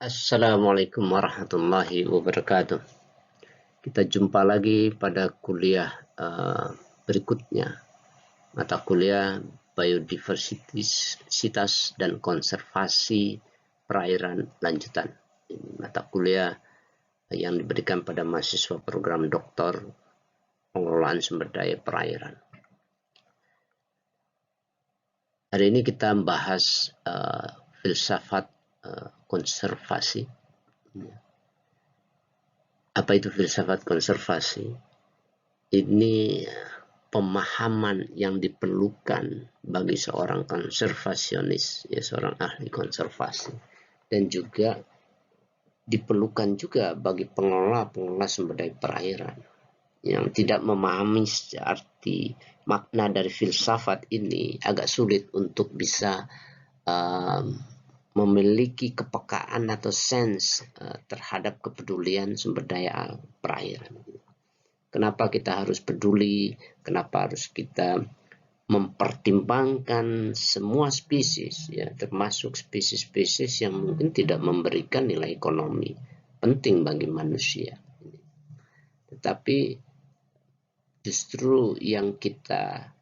Assalamualaikum warahmatullahi wabarakatuh. Kita jumpa lagi pada kuliah berikutnya, mata kuliah biodiversitas dan konservasi perairan lanjutan. Ini mata kuliah yang diberikan pada mahasiswa program doktor pengelolaan sumber daya perairan. Hari ini kita membahas filsafat konservasi. Apa itu filsafat konservasi? Ini pemahaman yang diperlukan bagi seorang konservasionis, ya seorang ahli konservasi, dan juga diperlukan juga bagi pengelola sumber daya perairan yang tidak memahami arti makna dari filsafat ini agak sulit untuk bisa memiliki kepekaan atau sense terhadap kepedulian sumber daya perairan. Kenapa kita harus peduli? Kenapa harus kita mempertimbangkan semua spesies, ya, termasuk spesies-spesies yang mungkin tidak memberikan nilai ekonomi penting bagi manusia. Tetapi justru yang kita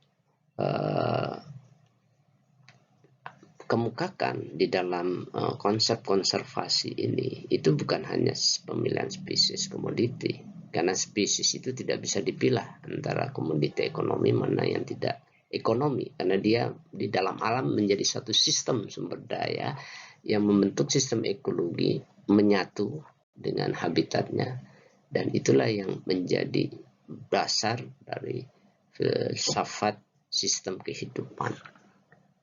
kemukakan di dalam konsep konservasi ini itu bukan hanya pemilihan spesies komoditi, karena spesies itu tidak bisa dipilah antara komoditi ekonomi mana yang tidak ekonomi, karena dia di dalam alam menjadi satu sistem sumber daya yang membentuk sistem ekologi menyatu dengan habitatnya, dan itulah yang menjadi dasar dari filsafat sistem kehidupan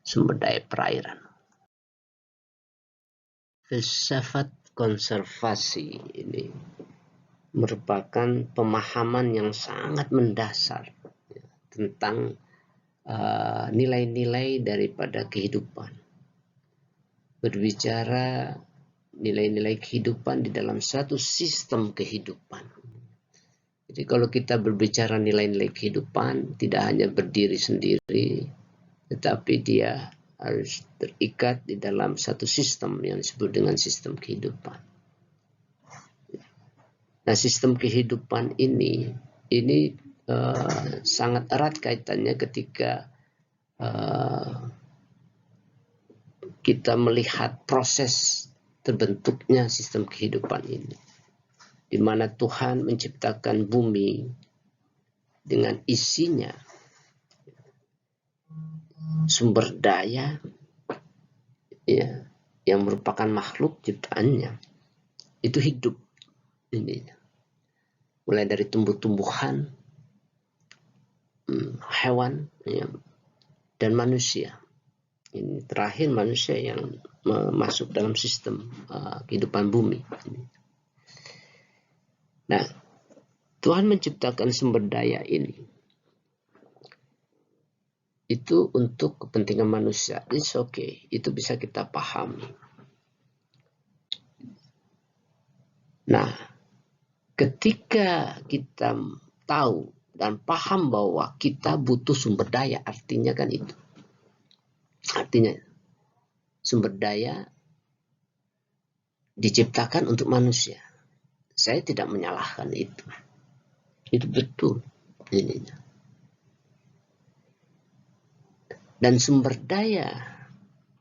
sumber daya perairan. Filsafat konservasi ini merupakan pemahaman yang sangat mendasar tentang nilai-nilai daripada kehidupan. Berbicara nilai-nilai kehidupan di dalam satu sistem kehidupan. Jadi kalau kita berbicara nilai-nilai kehidupan, tidak hanya berdiri sendiri, tetapi dia harus terikat di dalam satu sistem yang disebut dengan sistem kehidupan. Nah, sistem kehidupan ini sangat erat kaitannya ketika kita melihat proses terbentuknya sistem kehidupan ini, di mana Tuhan menciptakan bumi dengan isinya sumber daya, ya, yang merupakan makhluk ciptaannya, itu hidup ini, mulai dari tumbuh-tumbuhan, hewan, ya, dan manusia. Ini terakhir manusia yang masuk dalam sistem kehidupan bumi. Nah, Tuhan menciptakan sumber daya ini itu untuk kepentingan manusia. It's okay, itu bisa kita pahami. Nah, ketika kita tahu dan paham bahwa kita butuh sumber daya, artinya kan itu. Artinya sumber daya diciptakan untuk manusia. Saya tidak menyalahkan itu. Itu betul ininya. Dan sumber daya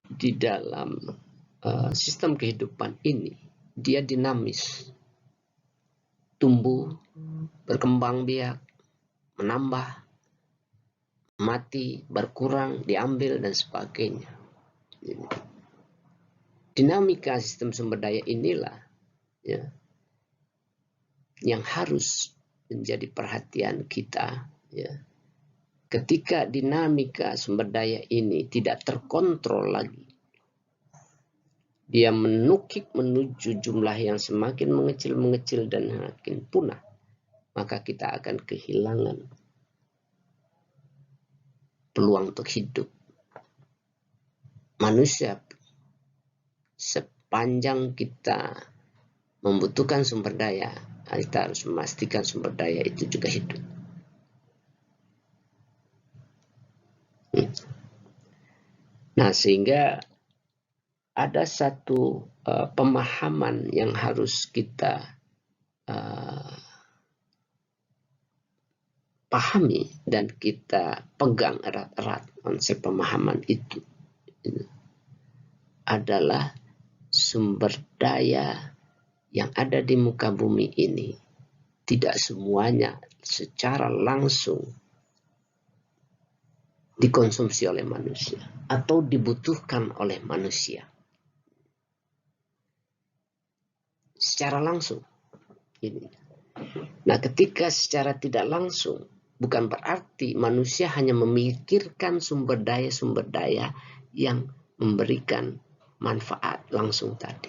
di dalam sistem kehidupan ini, dia dinamis. Tumbuh, berkembang biak, menambah, mati, berkurang, diambil, dan sebagainya. Dinamika sistem sumber daya inilah, ya, yang harus menjadi perhatian kita, ya. Ketika dinamika sumber daya ini tidak terkontrol lagi, dia menukik menuju jumlah yang semakin mengecil dan makin punah, maka kita akan kehilangan peluang untuk hidup. Manusia, sepanjang kita membutuhkan sumber daya, kita harus memastikan sumber daya itu juga hidup. Nah, sehingga ada satu pemahaman yang harus kita pahami dan kita pegang erat-erat. Konsep pemahaman itu adalah sumber daya yang ada di muka bumi ini tidak semuanya secara langsung dikonsumsi oleh manusia atau dibutuhkan oleh manusia secara langsung. Nah, ketika secara tidak langsung, bukan berarti manusia hanya memikirkan sumber daya yang memberikan manfaat langsung tadi.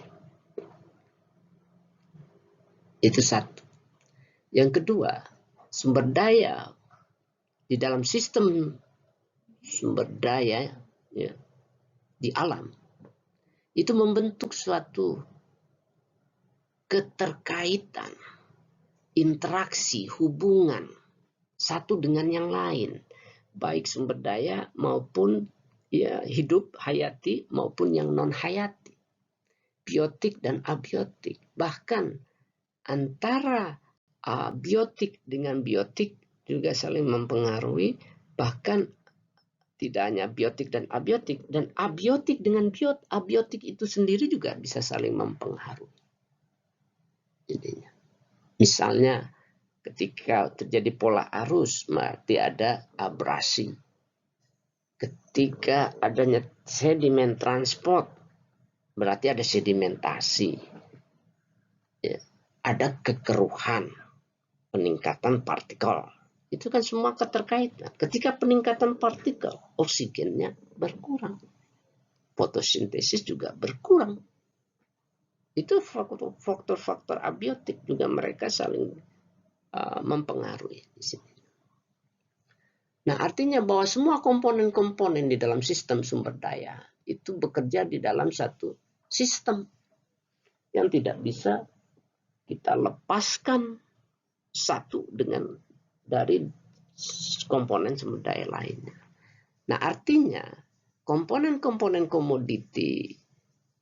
Itu satu. Yang kedua, sumber daya di dalam sistem sumber daya ya, di alam itu membentuk suatu keterkaitan, interaksi, hubungan satu dengan yang lain, baik sumber daya maupun ya hidup hayati maupun yang non hayati, biotik dan abiotik, bahkan antara biotik dengan biotik juga saling mempengaruhi, bahkan tidak hanya biotik dan abiotik dengan abiotik itu sendiri juga bisa saling mempengaruhi. Misalnya ketika terjadi pola arus, berarti ada abrasi. Ketika adanya sedimen transport, berarti ada sedimentasi. Ya, ada kekeruhan, peningkatan partikel. Itu kan semua keterkaitan. Ketika peningkatan partikel, oksigennya berkurang. Fotosintesis juga berkurang. Itu faktor-faktor abiotik juga mereka saling mempengaruhi di sini. Nah, artinya bahwa semua komponen-komponen di dalam sistem sumber daya itu bekerja di dalam satu sistem yang tidak bisa kita lepaskan satu dari komponen sumber daya lainnya. Nah, artinya komponen-komponen komoditi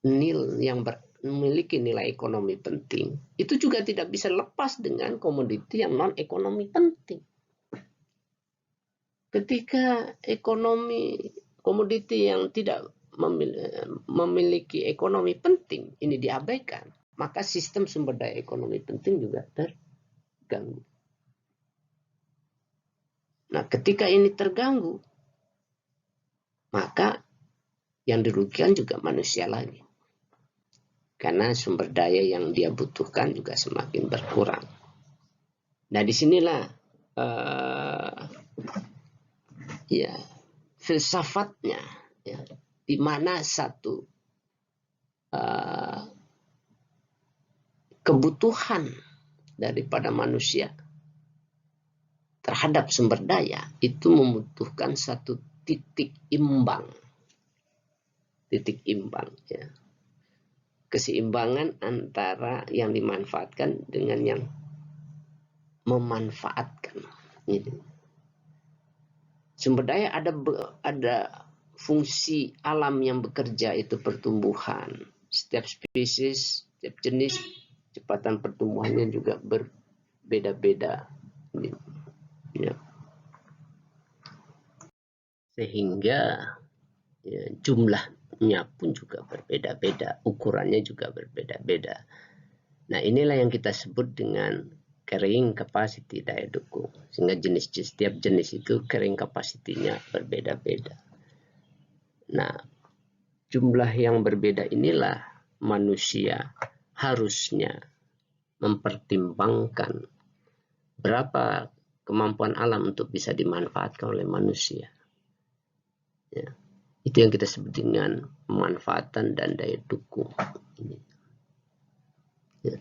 nil yang memiliki nilai ekonomi penting itu juga tidak bisa lepas dengan komoditi yang non ekonomi penting. Ketika komoditi yang tidak memiliki ekonomi penting ini diabaikan, maka sistem sumber daya ekonomi penting juga terganggu. Nah, ketika ini terganggu, maka yang dirugikan juga manusia lagi. Karena sumber daya yang dia butuhkan juga semakin berkurang. Nah, disinilah filsafatnya, ya, di mana satu kebutuhan daripada manusia terhadap sumber daya itu membutuhkan satu titik imbang, ya. Keseimbangan antara yang dimanfaatkan dengan yang memanfaatkan. Sumber daya ada fungsi alam yang bekerja, itu pertumbuhan. Setiap spesies, setiap jenis kecepatan pertumbuhannya juga berbeda-beda. Ya. Sehingga ya, jumlahnya pun juga berbeda-beda, ukurannya juga berbeda-beda. Nah, inilah yang kita sebut dengan carrying capacity daya dukung. Sehingga setiap jenis itu carrying capacity-nya berbeda-beda. Nah, jumlah yang berbeda inilah manusia harusnya mempertimbangkan berapa kemampuan alam untuk bisa dimanfaatkan oleh manusia. Ya. Itu yang kita sebut dengan pemanfaatan dan daya dukung. Ya.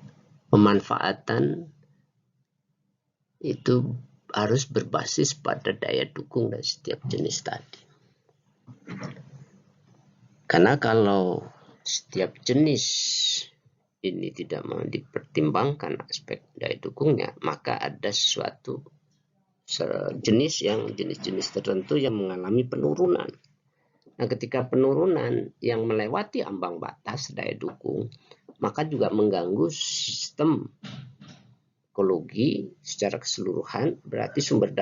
Pemanfaatan itu harus berbasis pada daya dukung dari setiap jenis tadi. Karena kalau setiap jenis ini tidak mau dipertimbangkan aspek daya dukungnya, maka ada suatu jenis-jenis tertentu yang mengalami penurunan. Nah, ketika penurunan yang melewati ambang batas daya dukung, maka juga mengganggu sistem ekologi secara keseluruhan, berarti sumber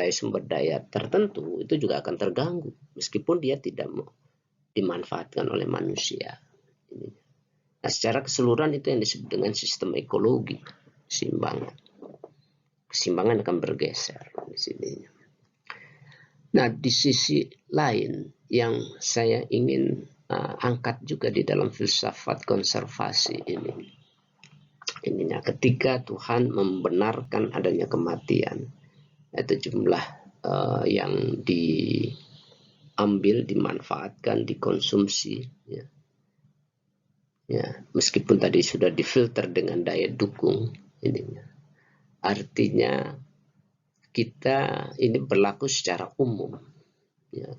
daya tertentu itu juga akan terganggu meskipun dia tidak dimanfaatkan oleh manusia. Nah, secara keseluruhan itu yang disebut dengan sistem ekologi, keseimbangan akan bergeser di sini. Nah, di sisi lain yang saya ingin angkat juga di dalam filsafat konservasi ininya, ketika Tuhan membenarkan adanya kematian, itu jumlah yang diambil, dimanfaatkan, dikonsumsi, ya, meskipun tadi sudah difilter dengan daya dukung ininya. Artinya kita ini berlaku secara umum, ya.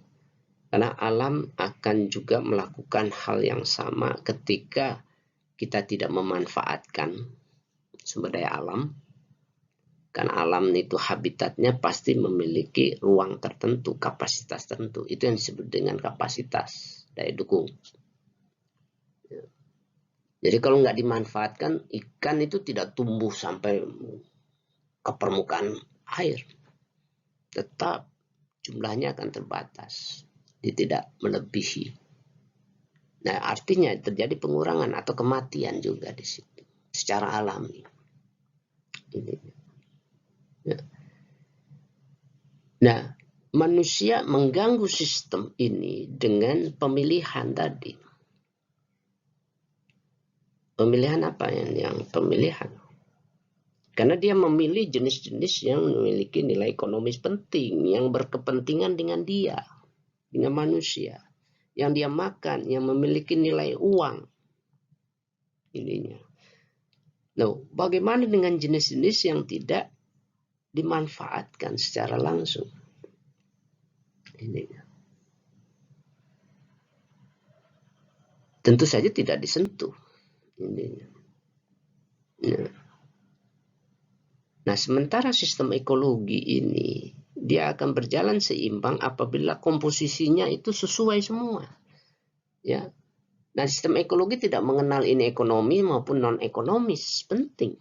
Karena alam akan juga melakukan hal yang sama ketika kita tidak memanfaatkan sumber daya alam. Karena alam itu habitatnya pasti memiliki ruang tertentu, kapasitas tertentu. Itu yang disebut dengan kapasitas daya dukung. Jadi kalau nggak dimanfaatkan, ikan itu tidak tumbuh sampai ke permukaan air. Tetap jumlahnya akan terbatas. Dia tidak melebihi. Nah, artinya terjadi pengurangan atau kematian juga di situ secara alami. Ini. Ya. Nah, manusia mengganggu sistem ini dengan pemilihan tadi. Pemilihan apa yang pemilihan? Karena dia memilih jenis-jenis yang memiliki nilai ekonomis penting, yang berkepentingan dengan dia, dengan manusia. Yang dia makan, yang memiliki nilai uang. Ininya. Nah, bagaimana dengan jenis-jenis yang tidak dimanfaatkan secara langsung? Ininya. Tentu saja tidak disentuh. Ininya. Nah. Nah, sementara sistem ekologi ini, dia akan berjalan seimbang apabila komposisinya itu sesuai semua. Ya. Nah, sistem ekologi tidak mengenal ini ekonomi maupun non-ekonomis, penting.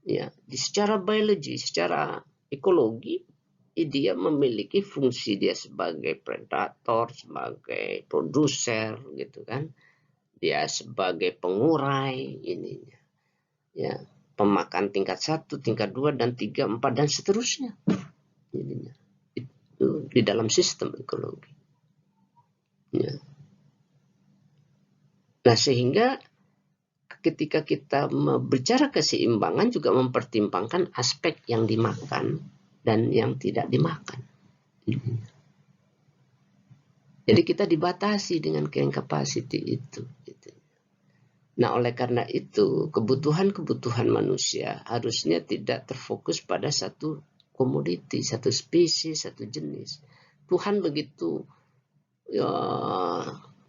Ya, secara biologi, secara ekologi, dia memiliki fungsi dia sebagai predator, sebagai produser, gitu kan. Dia sebagai pengurai ininya. Ya, pemakan tingkat 1, tingkat 2, dan 3, 4, dan seterusnya. Itu di dalam sistem ekologi. Ya. Nah, sehingga ketika kita bicara keseimbangan juga mempertimbangkan aspek yang dimakan dan yang tidak dimakan. Jadi kita dibatasi dengan carrying capacity itu. Nah, oleh karena itu, kebutuhan-kebutuhan manusia harusnya tidak terfokus pada satu komoditi, satu spesies, satu jenis. Tuhan begitu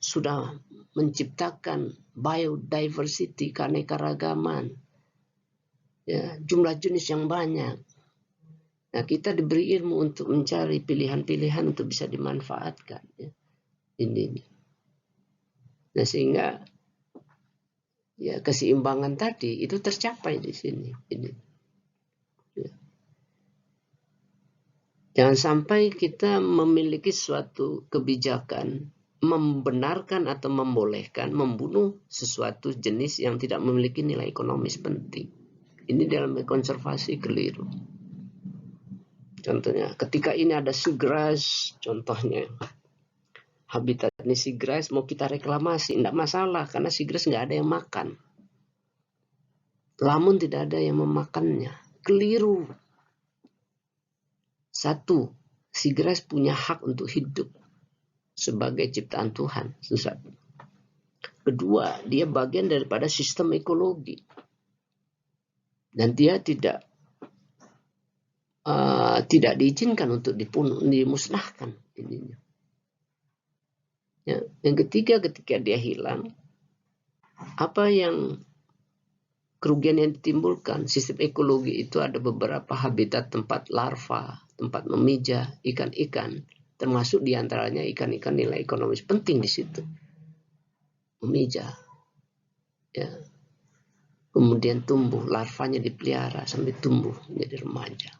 sudah menciptakan biodiversity, keanekaragaman, ya, jumlah jenis yang banyak. Nah, kita diberi ilmu untuk mencari pilihan-pilihan untuk bisa dimanfaatkan. Ya. Ini. Nah, sehingga ya keseimbangan tadi itu tercapai di sini. Ini. Ya. Jangan sampai kita memiliki suatu kebijakan membenarkan atau membolehkan membunuh sesuatu jenis yang tidak memiliki nilai ekonomis penting. Ini dalam konservasi keliru. Contohnya, ketika ini ada seagrass, contohnya habitat ini seagrass mau kita reklamasi, tidak masalah karena seagrass nggak ada yang makan. Lamun tidak ada yang memakannya, keliru. Satu, seagrass punya hak untuk hidup sebagai ciptaan Tuhan. Kedua, dia bagian daripada sistem ekologi. Dan dia tidak diizinkan untuk dimusnahkan. Ya. Yang ketiga, ketika dia hilang, apa yang kerugian yang ditimbulkan? Sistem ekologi itu ada beberapa habitat tempat larva, tempat memijah ikan-ikan. termasuk diantaranya ikan-ikan nilai ekonomis penting di situ, memijah, ya. Kemudian tumbuh, larvanya dipelihara sampai tumbuh menjadi remaja.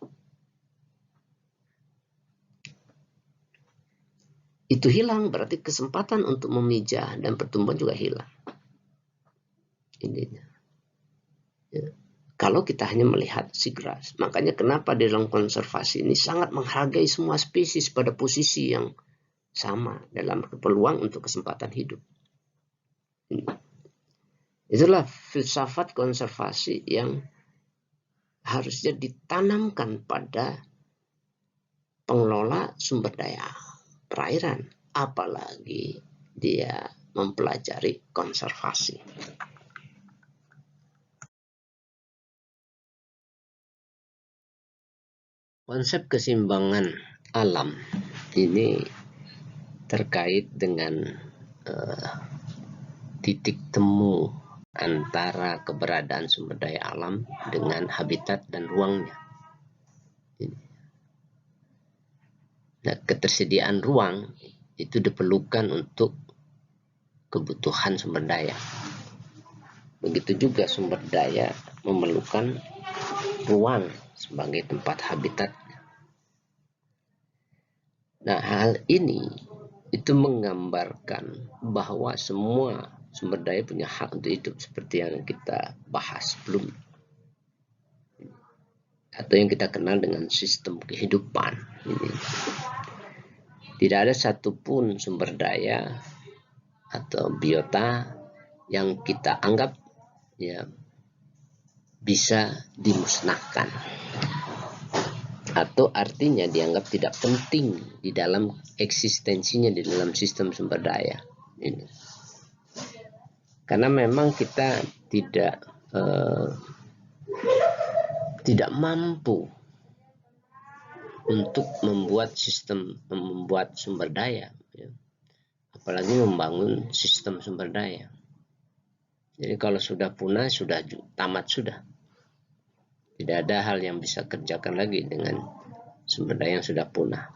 Itu hilang, berarti kesempatan untuk memijah dan pertumbuhan juga hilang. Ininya. Ya. Kalau kita hanya melihat seagrass, makanya kenapa di dalam konservasi ini sangat menghargai semua spesies pada posisi yang sama dalam peluang untuk kesempatan hidup. Itulah filsafat konservasi yang harusnya ditanamkan pada pengelola sumber daya perairan, apalagi dia mempelajari konservasi. Konsep keseimbangan alam ini terkait dengan titik temu antara keberadaan sumber daya alam dengan habitat dan ruangnya. Nah, ketersediaan ruang itu diperlukan untuk kebutuhan sumber daya. Begitu juga sumber daya memerlukan ruang sebagai tempat habitat. Nah, hal ini itu menggambarkan bahwa semua sumber daya punya hak untuk hidup seperti yang kita bahas sebelum, atau yang kita kenal dengan sistem kehidupan ini. Tidak ada satupun sumber daya atau biota yang kita anggap ya bisa dimusnahkan atau artinya dianggap tidak penting di dalam eksistensinya di dalam sistem sumber daya ini. Karena memang kita tidak mampu untuk membuat sumber daya, ya. Apalagi membangun sistem sumber daya. Jadi kalau sudah punah, sudah tamat sudah. Tidak ada hal yang bisa kerjakan lagi dengan sumber daya yang sudah punah.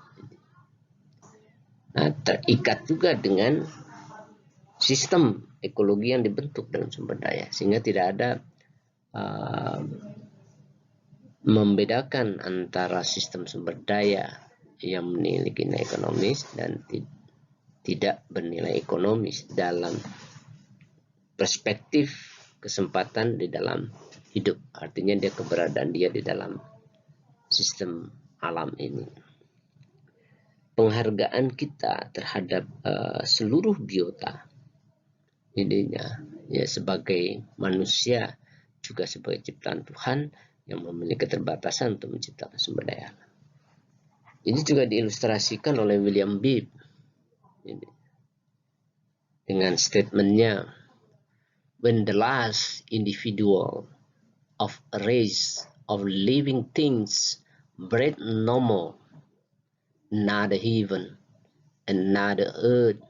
Nah, terikat juga dengan sistem ekologi yang dibentuk dalam sumber daya, sehingga tidak ada membedakan antara sistem sumber daya yang memiliki nilai ekonomis dan tidak bernilai ekonomis dalam perspektif kesempatan di dalam hidup. Artinya keberadaan dia di dalam sistem alam ini. Penghargaan kita terhadap seluruh biota ininya ya sebagai manusia juga sebagai ciptaan Tuhan yang memiliki keterbatasan untuk menciptakan sumber daya. Ini juga diilustrasikan oleh William Bibb ini, dengan statementnya, when the last individual of a race of living things breathe no more, neither heaven and neither earth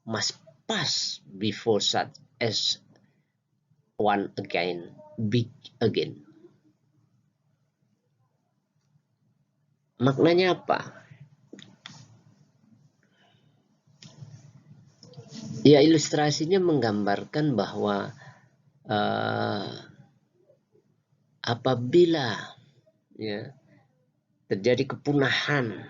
must pass before such as one again big again. Maknanya apa? Ya, ilustrasinya menggambarkan bahwa apabila ya terjadi kepunahan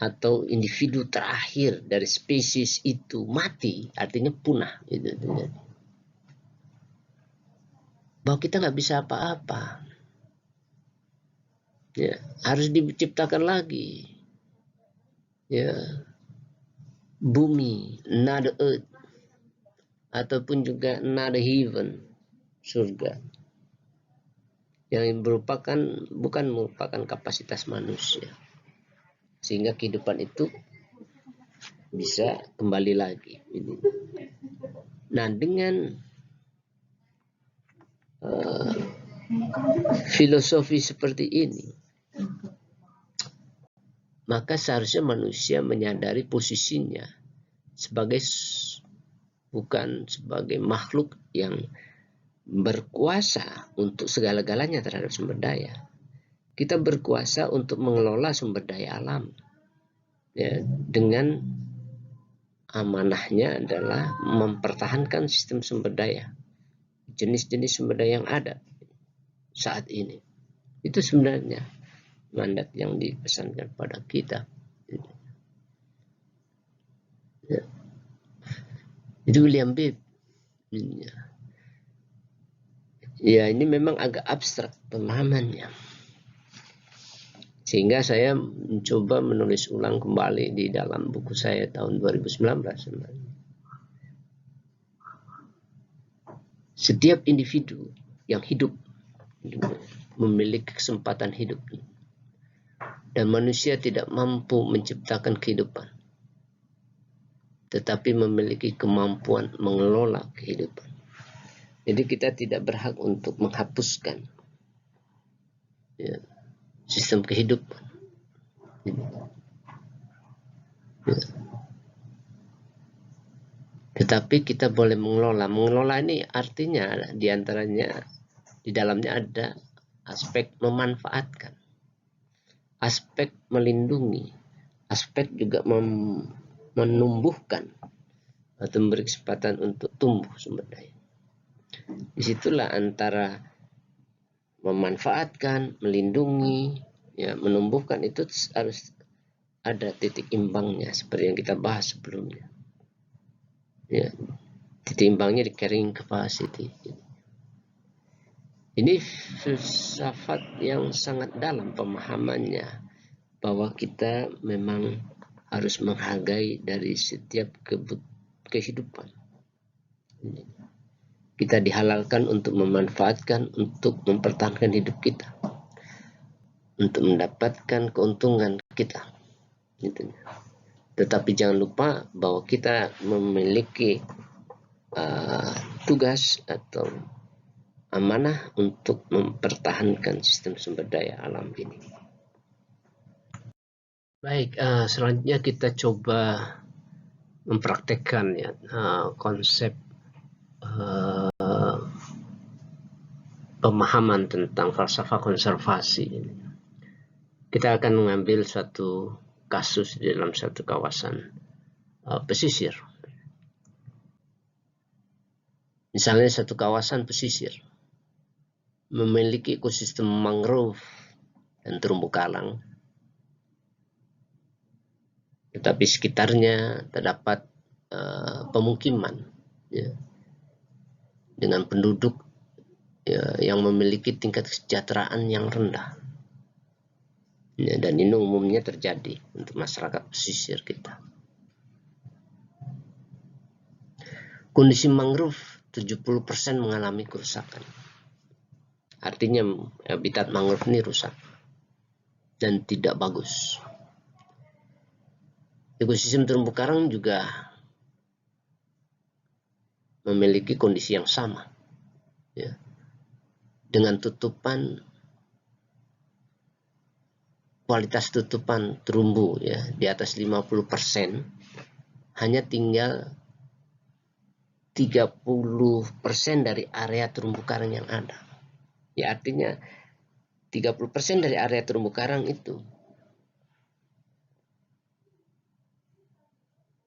atau individu terakhir dari spesies itu mati, artinya punah itu terjadi. Bahwa kita nggak bisa apa-apa. Ya, harus diciptakan lagi. Ya, bumi, another earth, ataupun juga another heaven, surga, yang bukan merupakan kapasitas manusia, sehingga kehidupan itu bisa kembali lagi. Nah, dengan filosofi seperti ini, maka seharusnya manusia menyadari posisinya bukan sebagai makhluk yang berkuasa untuk segala-galanya terhadap sumber daya. Kita berkuasa untuk mengelola sumber daya alam. ya, dengan amanahnya adalah mempertahankan sistem sumber daya, jenis-jenis sumber daya yang ada saat ini. Itu sebenarnya mandat yang dipesankan pada kita. Ya. Itu William Bibb. Ya, ini memang agak abstrak pemahamannya. Sehingga saya mencoba menulis ulang kembali di dalam buku saya tahun 2019 sebenarnya. Setiap individu yang hidup memiliki kesempatan hidup, dan manusia tidak mampu menciptakan kehidupan, tetapi memiliki kemampuan mengelola kehidupan. Jadi kita tidak berhak untuk menghapuskan, ya, sistem kehidupan. Ya. Tetapi kita boleh mengelola. Mengelola ini artinya diantaranya di dalamnya ada aspek memanfaatkan, aspek melindungi, aspek juga menumbuhkan atau memberi kesempatan untuk tumbuh sumber daya. Disitulah antara memanfaatkan, melindungi, ya, menumbuhkan, itu harus ada titik imbangnya seperti yang kita bahas sebelumnya. Ya, titik imbangnya di carrying capacity. Ini filsafat yang sangat dalam pemahamannya, bahwa kita memang harus menghargai dari setiap kehidupan. Kita dihalalkan untuk memanfaatkan, untuk mempertahankan hidup kita, untuk mendapatkan keuntungan kita. Tetapi jangan lupa bahwa kita memiliki tugas atau amanah untuk mempertahankan sistem sumber daya alam ini. Baik, selanjutnya kita coba mempraktekkan, ya, konsep pemahaman tentang falsafah konservasi ini. Kita akan mengambil suatu kasus di dalam satu kawasan pesisir. Misalnya satu kawasan pesisir memiliki ekosistem mangrove dan terumbu karang, tetapi sekitarnya terdapat pemukiman, ya, dengan penduduk, ya, yang memiliki tingkat kesejahteraan yang rendah. Ya, dan ini umumnya terjadi untuk masyarakat pesisir kita. Kondisi mangrove 70% mengalami kerusakan. Artinya habitat mangrove ini rusak dan tidak bagus. Ekosistem terumbu karang juga memiliki kondisi yang sama, ya, dengan tutupan, kualitas tutupan terumbu, ya, di atas 50%, hanya tinggal 30% dari area terumbu karang yang ada. Ya, artinya 30% dari area terumbu karang itu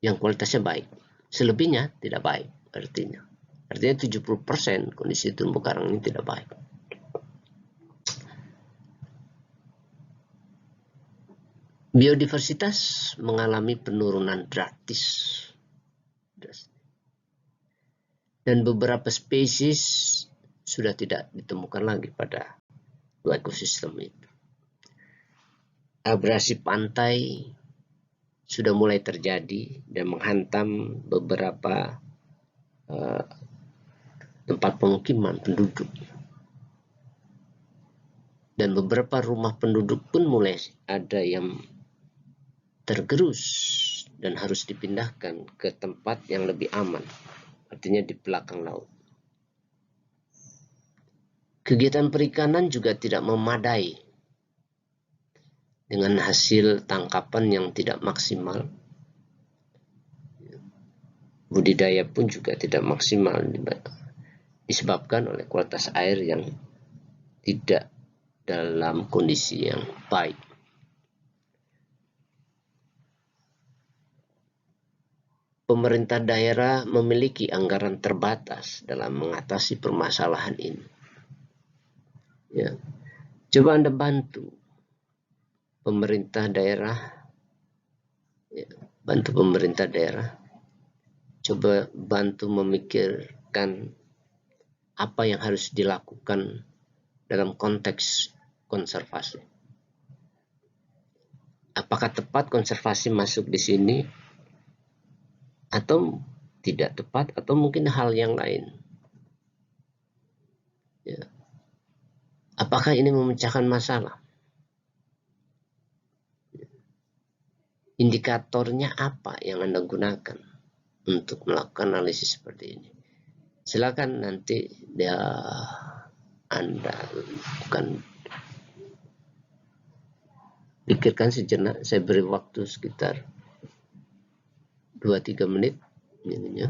yang kualitasnya baik, selebihnya tidak baik. Artinya 70% kondisi terumbu karang ini tidak baik. Biodiversitas mengalami penurunan drastis, dan beberapa spesies sudah tidak ditemukan lagi pada dua ekosistem itu. Abrasi pantai sudah mulai terjadi dan menghantam beberapa tempat pemukiman penduduk, dan beberapa rumah penduduk pun mulai ada yang tergerus dan harus dipindahkan ke tempat yang lebih aman, artinya di belakang laut. Kegiatan perikanan juga tidak memadai, dengan hasil tangkapan yang tidak maksimal. Budidaya pun juga tidak maksimal disebabkan oleh kualitas air yang tidak dalam kondisi yang baik. pemerintah daerah memiliki anggaran terbatas dalam mengatasi permasalahan ini. Ya. Coba Anda bantu pemerintah daerah, ya, bantu pemerintah daerah, coba bantu memikirkan apa yang harus dilakukan dalam konteks konservasi. Apakah tepat konservasi masuk di sini atau tidak tepat, atau mungkin hal yang lain? Ya. Apakah ini memecahkan masalah? Indikatornya apa yang Anda gunakan untuk melakukan analisis seperti ini? Silakan nanti Anda bukan pikirkan sejenak. Saya beri waktu sekitar 2-3 menit ininya,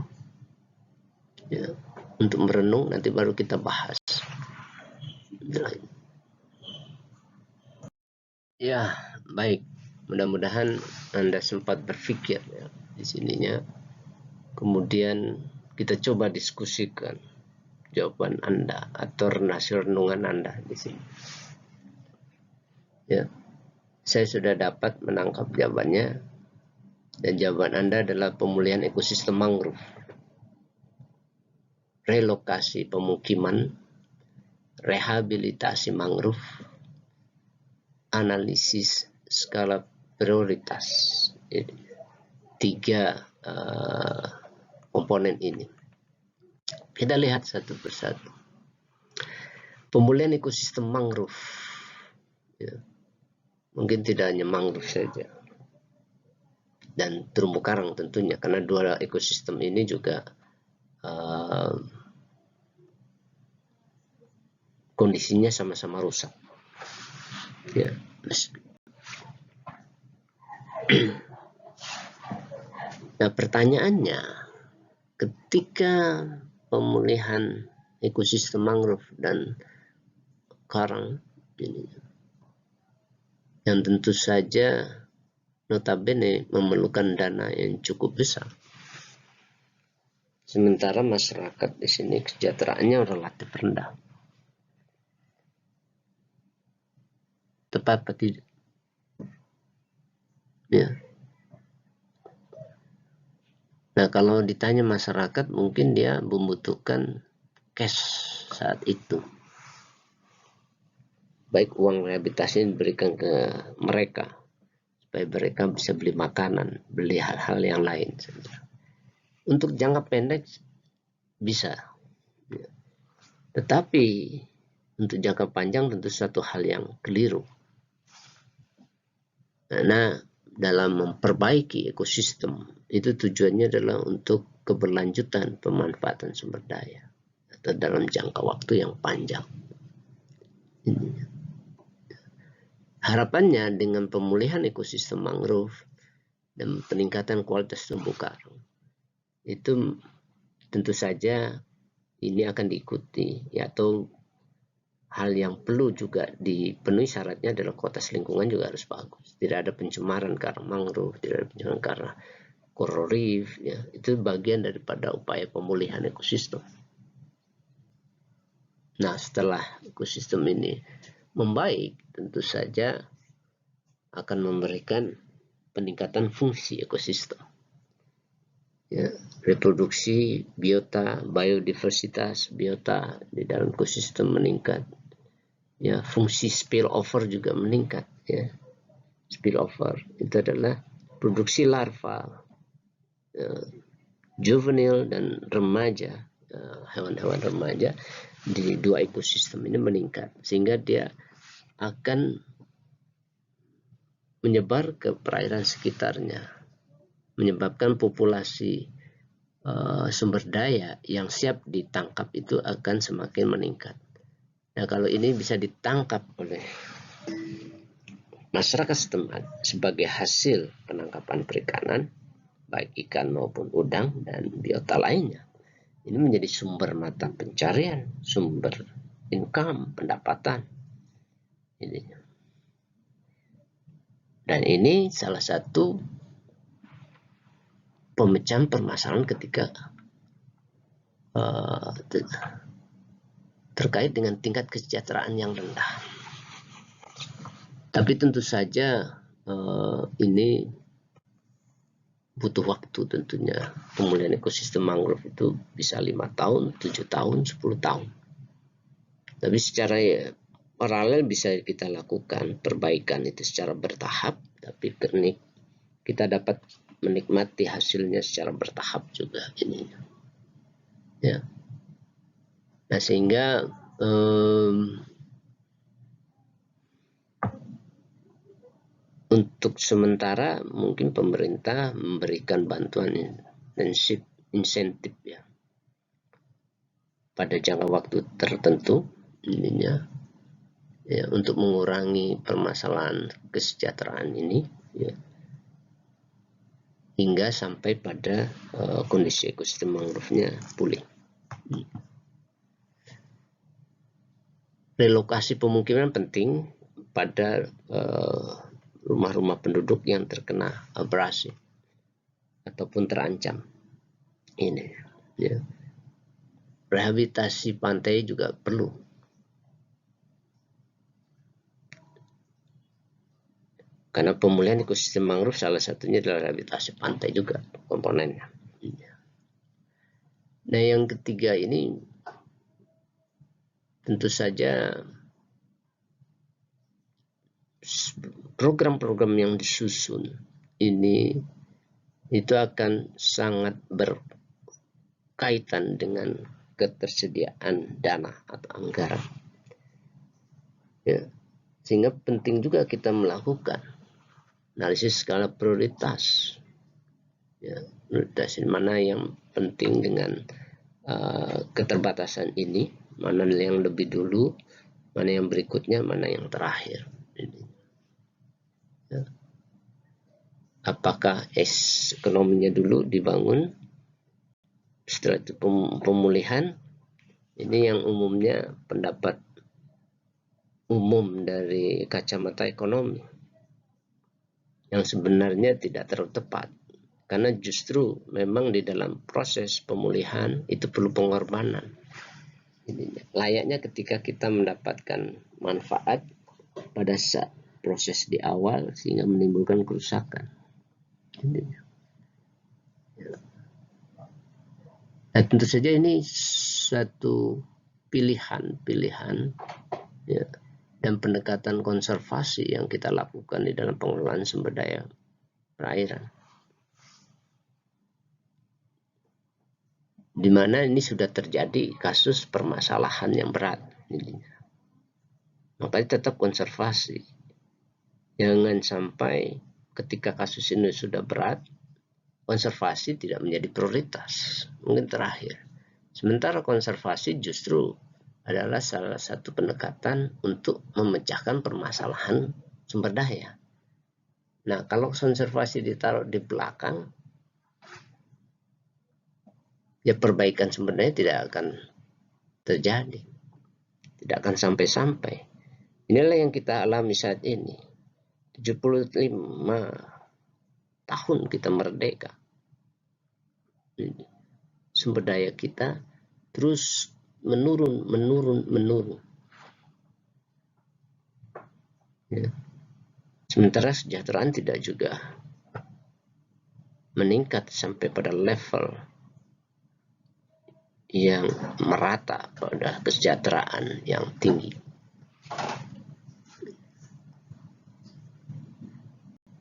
ya, untuk merenung, nanti baru kita bahas. Ya, baik. Mudah-mudahan Anda sempat berpikir, ya, di sininya. Kemudian kita coba diskusikan jawaban Anda atau renungan Anda di sini. Ya, saya sudah dapat menangkap jawabannya, dan jawaban Anda adalah pemulihan ekosistem mangrove, relokasi pemukiman, rehabilitasi mangrove, analisis skala prioritas. Jadi, 3 komponen ini. Kita lihat satu persatu. Pemulihan ekosistem mangrove, ya, mungkin tidak hanya mangrove saja, dan terumbu karang tentunya, karena 2 ekosistem ini juga kondisinya sama-sama rusak. Ya. Nah, pertanyaannya, ketika pemulihan ekosistem mangrove dan karang ini, yang tentu saja notabene memerlukan dana yang cukup besar, sementara masyarakat di sini kesejahteraannya relatif rendah. Tepat atau tidak? Ya. Nah, kalau ditanya masyarakat, mungkin dia membutuhkan cash saat itu. Baik uang rehabilitasi diberikan ke mereka, supaya mereka bisa beli makanan, beli hal-hal yang lain saja. Untuk jangka pendek bisa. Ya. Tetapi untuk jangka panjang tentu satu hal yang keliru. Karena dalam memperbaiki ekosistem itu tujuannya adalah untuk keberlanjutan pemanfaatan sumber daya atau dalam jangka waktu yang panjang. Harapannya dengan pemulihan ekosistem mangrove dan peningkatan kualitas terumbu karang, itu tentu saja ini akan diikuti, ya, atau hal yang perlu juga dipenuhi syaratnya adalah kualitas lingkungan juga harus bagus. Tidak ada pencemaran karang mangrove, tidak ada pencemaran karang coral reef, ya. Itu bagian daripada upaya pemulihan ekosistem. Nah, setelah ekosistem ini membaik, tentu saja akan memberikan peningkatan fungsi ekosistem. Ya, reproduksi biota, biodiversitas biota di dalam ekosistem meningkat. Ya, fungsi spillover juga meningkat. Ya. Spillover itu adalah produksi larva, juvenil dan remaja, hewan-hewan remaja di 2 ekosistem ini meningkat, sehingga dia akan menyebar ke perairan sekitarnya, menyebabkan populasi sumber daya yang siap ditangkap itu akan semakin meningkat. Nah, kalau ini bisa ditangkap oleh masyarakat setempat sebagai hasil penangkapan perikanan, baik ikan maupun udang dan biota lainnya, ini menjadi sumber mata pencarian, sumber income, pendapatan. Dan ini salah satu pemecahan permasalahan ketika terkait dengan tingkat kesejahteraan yang rendah. Tapi tentu saja ini butuh waktu tentunya. Pemulihan ekosistem mangrove itu bisa 5 tahun, 7 tahun, 10 tahun. Tapi secara paralel bisa kita lakukan perbaikan itu secara bertahap, tapi kita dapat menikmati hasilnya secara bertahap juga ini. Ya. Nah, sehingga untuk sementara mungkin pemerintah memberikan bantuan insentif ya pada jangka waktu tertentu ininya ya, untuk mengurangi permasalahan kesejahteraan ini ya, hingga sampai pada kondisi ekosistem mangrove-nya pulih. Relokasi pemukiman penting pada rumah-rumah penduduk yang terkena abrasi ataupun terancam ini ya. Rehabilitasi pantai juga perlu. Karena pemulihan ekosistem mangrove salah satunya adalah rehabilitasi pantai juga komponennya. Nah, yang ketiga ini tentu saja program-program yang disusun ini itu akan sangat berkaitan dengan ketersediaan dana atau anggaran. Ya. Sehingga penting juga kita melakukan analisis skala prioritas. Ya, prioritas mana yang penting dengan keterbatasan ini, mana yang lebih dulu, mana yang berikutnya, mana yang terakhir. Ya. Apakah ekonominya dulu dibangun, setelah itu pemulihan, ini yang umumnya pendapat umum dari kacamata ekonomi yang sebenarnya tidak terlalu tepat, karena justru memang di dalam proses pemulihan itu perlu pengorbanan. Layaknya ketika kita mendapatkan manfaat pada saat proses di awal sehingga menimbulkan kerusakan. Nah, tentu saja ini satu pilihan ya, dan pendekatan konservasi yang kita lakukan di dalam pengelolaan sumber daya perairan, di mana ini sudah terjadi kasus permasalahan yang berat. Makanya tetap konservasi. Jangan sampai ketika kasus ini sudah berat, konservasi tidak menjadi prioritas, mungkin terakhir. Sementara konservasi justru adalah salah satu pendekatan untuk memecahkan permasalahan sumber daya. Nah, kalau konservasi ditaruh di belakang, ya perbaikan sumber daya tidak akan terjadi, tidak akan sampai-sampai. Inilah yang kita alami saat ini. 75 tahun kita merdeka, sumber daya kita terus menurun. Ya. Sementara kesejahteraan tidak juga meningkat sampai pada level yang merata pada kesejahteraan yang tinggi.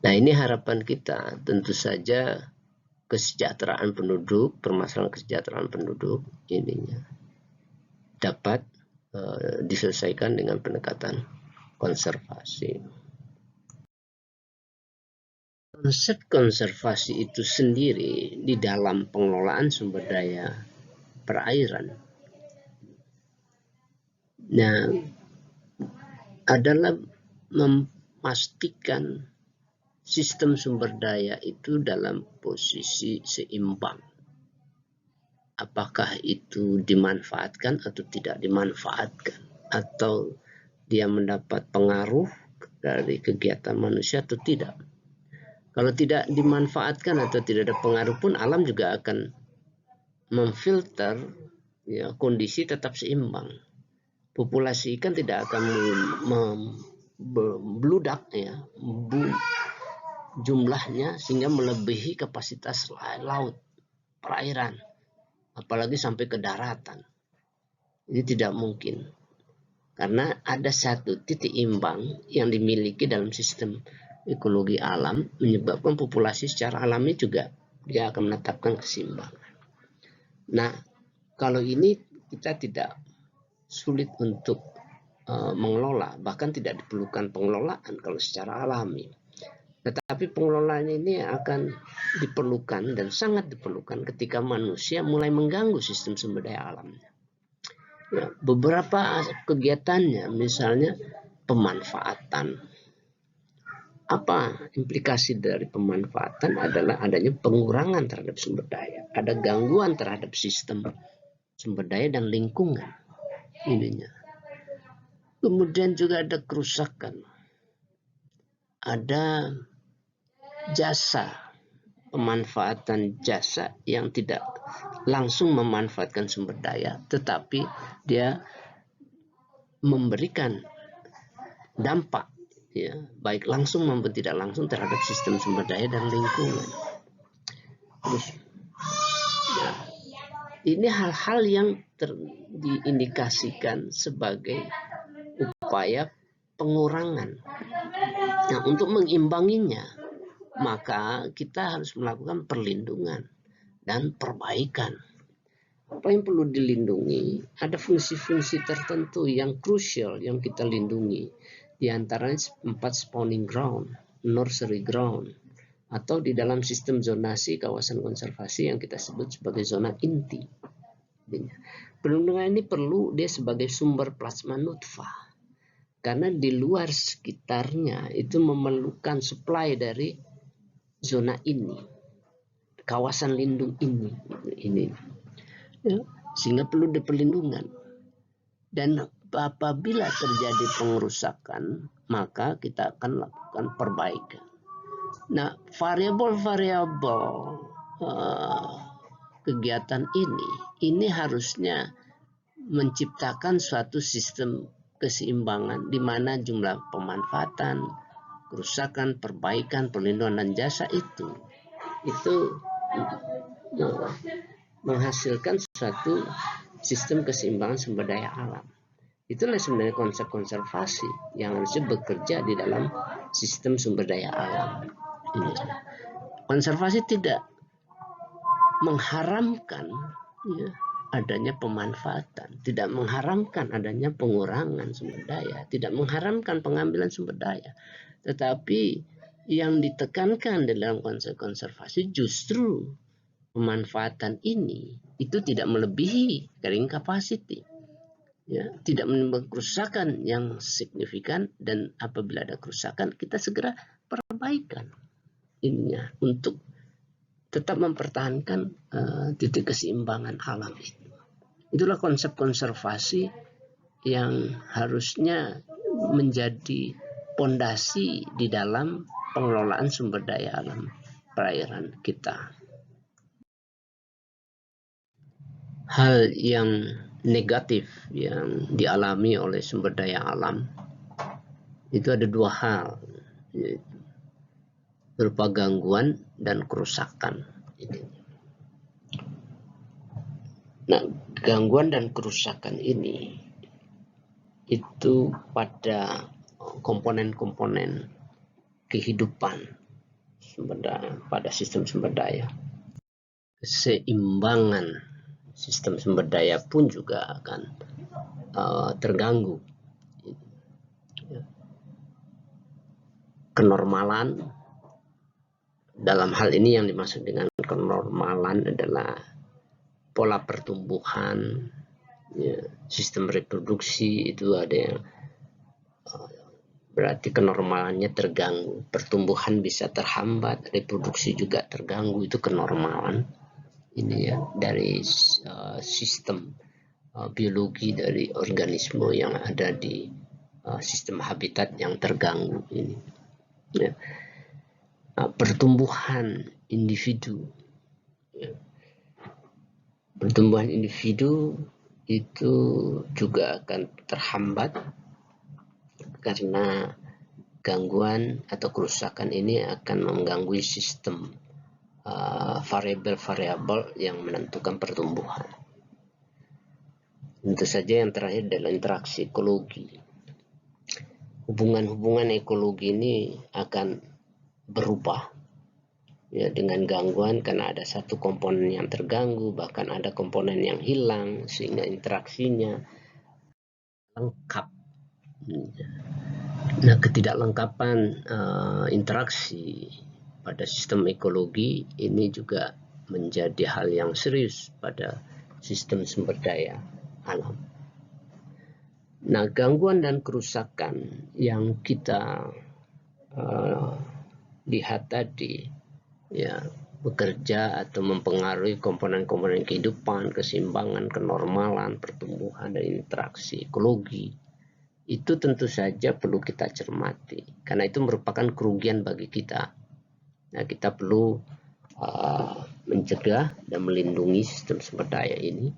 Nah, ini harapan kita, tentu saja kesejahteraan penduduk, permasalahan kesejahteraan penduduk ininya dapat diselesaikan dengan pendekatan konservasi. Konsep konservasi itu sendiri di dalam pengelolaan sumber daya perairan, nah, adalah memastikan sistem sumber daya itu dalam posisi seimbang. Apakah itu dimanfaatkan atau tidak dimanfaatkan, atau dia mendapat pengaruh dari kegiatan manusia atau tidak. Kalau tidak dimanfaatkan atau tidak ada pengaruh pun, alam juga akan memfilter, ya, kondisi tetap seimbang. Populasi ikan tidak akan membludak, ya, jumlahnya sehingga melebihi kapasitas laut, perairan, apalagi sampai ke daratan. Ini tidak mungkin, karena ada satu titik imbang yang dimiliki dalam sistem ekologi alam, menyebabkan populasi secara alami juga dia akan menetapkan keseimbangan. Nah, kalau ini kita tidak sulit untuk mengelola, bahkan tidak diperlukan pengelolaan kalau secara alami. Tetapi pengelolaan ini akan diperlukan dan sangat diperlukan ketika manusia mulai mengganggu sistem sumber daya alamnya. Ya, beberapa kegiatannya, misalnya pemanfaatan. Apa implikasi dari pemanfaatan? Adalah adanya pengurangan terhadap sumber daya, ada gangguan terhadap sistem sumber daya dan lingkungan ininya. Kemudian juga ada kerusakan, ada jasa, pemanfaatan jasa yang tidak langsung memanfaatkan sumber daya, tetapi dia memberikan dampak, ya, baik langsung maupun tidak langsung terhadap sistem sumber daya dan lingkungan. Terus, ya, ini hal-hal yang diindikasikan sebagai upaya pengurangan. Nah, untuk mengimbanginya, maka kita harus melakukan perlindungan dan perbaikan. Apa yang perlu dilindungi? Ada fungsi-fungsi tertentu yang krusial yang kita lindungi. Di antaranya 4 spawning ground, nursery ground, atau di dalam sistem zonasi kawasan konservasi yang kita sebut sebagai zona inti. Perlindungan ini perlu dia sebagai sumber plasma nutfah, karena di luar sekitarnya itu memerlukan supply dari zona ini, kawasan lindung ini. Ya, sehingga perlu perlindungan. Dan apabila terjadi pengerusakan, maka kita akan lakukan perbaikan. Nah, variabel-variabel kegiatan ini harusnya menciptakan suatu sistem keseimbangan di mana jumlah pemanfaatan, kerusakan, perbaikan, perlindungan dan jasa itu menghasilkan suatu sistem keseimbangan sumber daya alam. Itulah sebenarnya konsep konservasi yang harusnya bekerja di dalam sistem sumber daya alam ini. Konservasi tidak mengharamkan, ya, adanya pemanfaatan, tidak mengharamkan adanya pengurangan sumber daya, tidak mengharamkan pengambilan sumber daya, tetapi yang ditekankan dalam konsep konservasi justru pemanfaatan ini itu tidak melebihi carrying capacity, ya, tidak menimbulkan kerusakan yang signifikan, dan apabila ada kerusakan kita segera perbaikan ininya untuk tetap mempertahankan titik keseimbangan alam itu. Itulah konsep konservasi yang harusnya menjadi pondasi di dalam pengelolaan sumber daya alam perairan kita. Hal yang negatif yang dialami oleh sumber daya alam itu ada 2 hal, yaitu berupa gangguan dan kerusakan. Nah, gangguan dan kerusakan ini itu pada komponen-komponen kehidupan sumber daya, pada sistem sumber daya. Keseimbangan sistem sumber daya pun juga akan terganggu. Kenormalan, dalam hal ini yang dimaksud dengan kenormalan adalah pola pertumbuhan, ya, sistem reproduksi itu ada yang berarti kenormalannya terganggu, pertumbuhan bisa terhambat, reproduksi juga terganggu, itu kenormalan ini, ya, dari sistem biologi dari organisme yang ada di sistem habitat yang terganggu ini, ya. pertumbuhan individu. Pertumbuhan individu itu juga akan terhambat karena gangguan atau kerusakan ini akan mengganggu sistem variabel-variabel yang menentukan pertumbuhan. Tentu saja yang terakhir adalah interaksi ekologi. Hubungan-hubungan ekologi ini akan berubah ya dengan gangguan, karena ada satu komponen yang terganggu, bahkan ada komponen yang hilang, sehingga interaksinya lengkap. Nah, ketidaklengkapan interaksi pada sistem ekologi ini juga menjadi hal yang serius pada sistem sumber daya alam. Nah, gangguan dan kerusakan yang kita lihat tadi ya bekerja atau mempengaruhi komponen-komponen kehidupan, keseimbangan, kenormalan, pertumbuhan, dan interaksi ekologi. Itu tentu saja perlu kita cermati, karena itu merupakan kerugian bagi kita. Nah, kita perlu mencegah dan melindungi sistem sumber daya ini.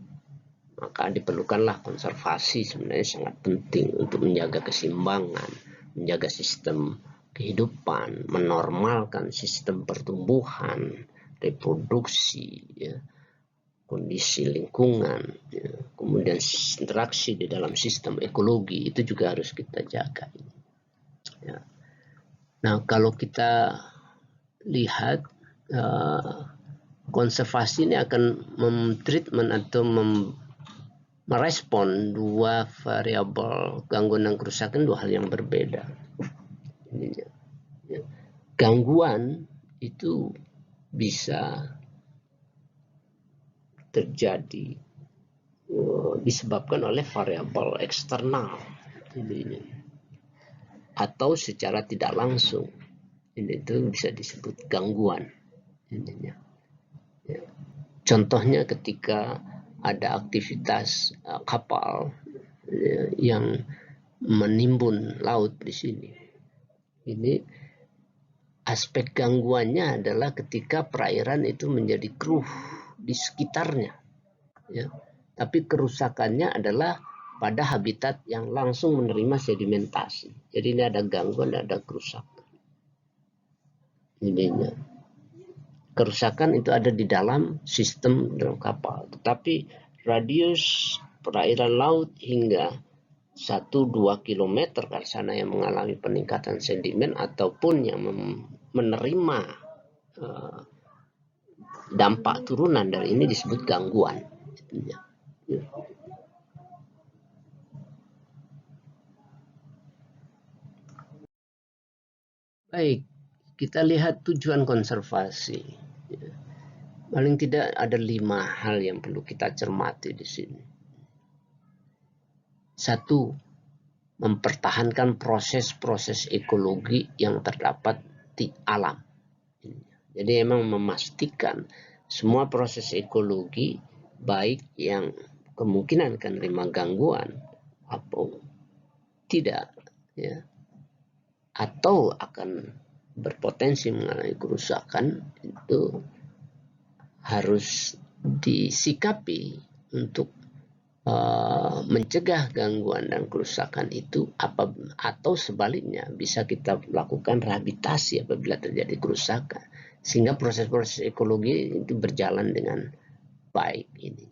Maka diperlukanlah konservasi, sebenarnya sangat penting untuk menjaga keseimbangan, menjaga sistem kehidupan, menormalkan sistem pertumbuhan, reproduksi, ya, kondisi lingkungan, ya, kemudian interaksi di dalam sistem ekologi itu juga harus kita jaga. Ya. Nah, kalau kita lihat konservasi ini akan mentreatment atau merespon dua variabel gangguan dan kerusakan, dua hal yang berbeda. Gangguan itu bisa terjadi disebabkan oleh variabel eksternal atau secara tidak langsung. Ini itu bisa disebut gangguan. Contohnya ketika ada aktivitas kapal yang menimbun laut di sini. Ini aspek gangguannya adalah ketika perairan itu menjadi keruh di sekitarnya, ya. Tapi kerusakannya adalah pada habitat yang langsung menerima sedimentasi. Jadi ini ada gangguan, ada kerusakan. Intinya kerusakan itu ada di dalam sistem dalam kapal, tetapi radius perairan laut hingga 1-2 kilometer ke sana yang mengalami peningkatan sedimen ataupun yang menerima dampak turunan dari ini disebut gangguan. Baik, kita lihat tujuan konservasi. Paling tidak ada 5 hal yang perlu kita cermati di sini. 1, mempertahankan proses-proses ekologi yang terdapat di alam. Jadi memang memastikan semua proses ekologi, baik yang kemungkinan akan menerima gangguan atau tidak, ya, atau akan berpotensi mengalami kerusakan, itu harus disikapi untuk mencegah gangguan dan kerusakan itu, atau sebaliknya bisa kita lakukan rehabilitasi apabila terjadi kerusakan, sehingga proses-proses ekologi itu berjalan dengan baik ini.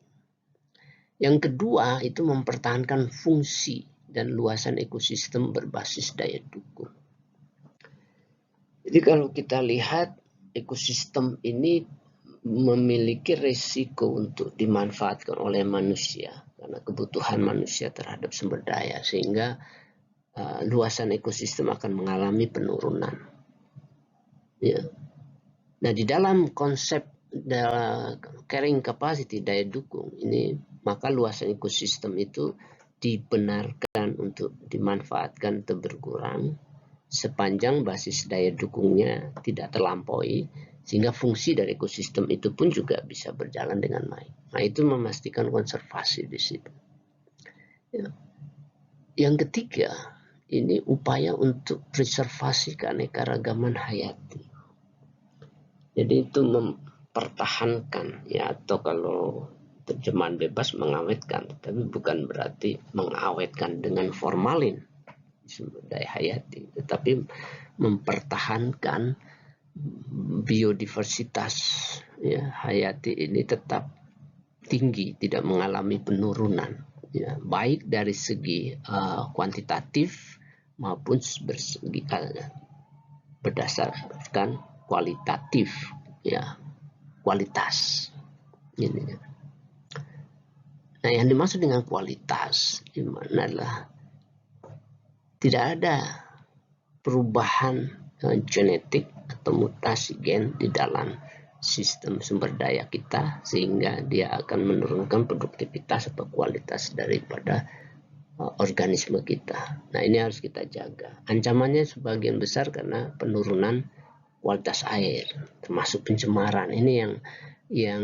Yang kedua itu mempertahankan fungsi dan luasan ekosistem berbasis daya dukung. Jadi kalau kita lihat ekosistem ini memiliki risiko untuk dimanfaatkan oleh manusia karena kebutuhan manusia terhadap sumber daya, sehingga luasan ekosistem akan mengalami penurunan. Ya. Nah, di dalam konsep carrying capacity, daya dukung ini, maka luasan ekosistem itu dibenarkan untuk dimanfaatkan atau berkurang sepanjang basis daya dukungnya tidak terlampaui, sehingga fungsi dari ekosistem itu pun juga bisa berjalan dengan baik. Nah, itu memastikan konservasi di situ. Ya. Yang ketiga, ini upaya untuk preservasi keanekaragaman hayati. Jadi itu mempertahankan ya, atau kalau terjemahan bebas mengawetkan, tapi bukan berarti mengawetkan dengan formalin sumber daya hayati, tetapi mempertahankan biodiversitas ya, hayati ini tetap tinggi, tidak mengalami penurunan ya, baik dari segi kuantitatif maupun berdasarkan kualitatif ya, kualitas ini. Nah, yang dimaksud dengan kualitas dimana adalah tidak ada perubahan genetik atau mutasi gen di dalam sistem sumber daya kita sehingga dia akan menurunkan produktivitas atau kualitas daripada organisme kita. Nah, ini harus kita jaga. Ancamannya sebagian besar karena penurunan kualitas air, termasuk pencemaran. Ini yang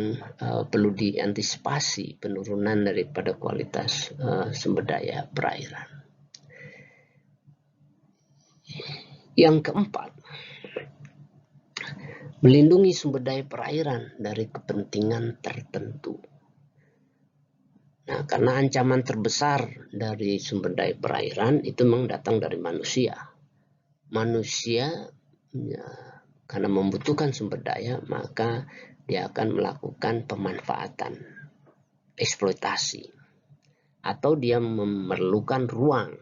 perlu diantisipasi, penurunan daripada kualitas sumber daya perairan. Yang keempat, melindungi sumber daya perairan dari kepentingan tertentu. Nah, karena ancaman terbesar dari sumber daya perairan itu memang datang dari manusia. Manusia ya, karena membutuhkan sumber daya, maka dia akan melakukan pemanfaatan, eksploitasi, atau dia memerlukan ruang.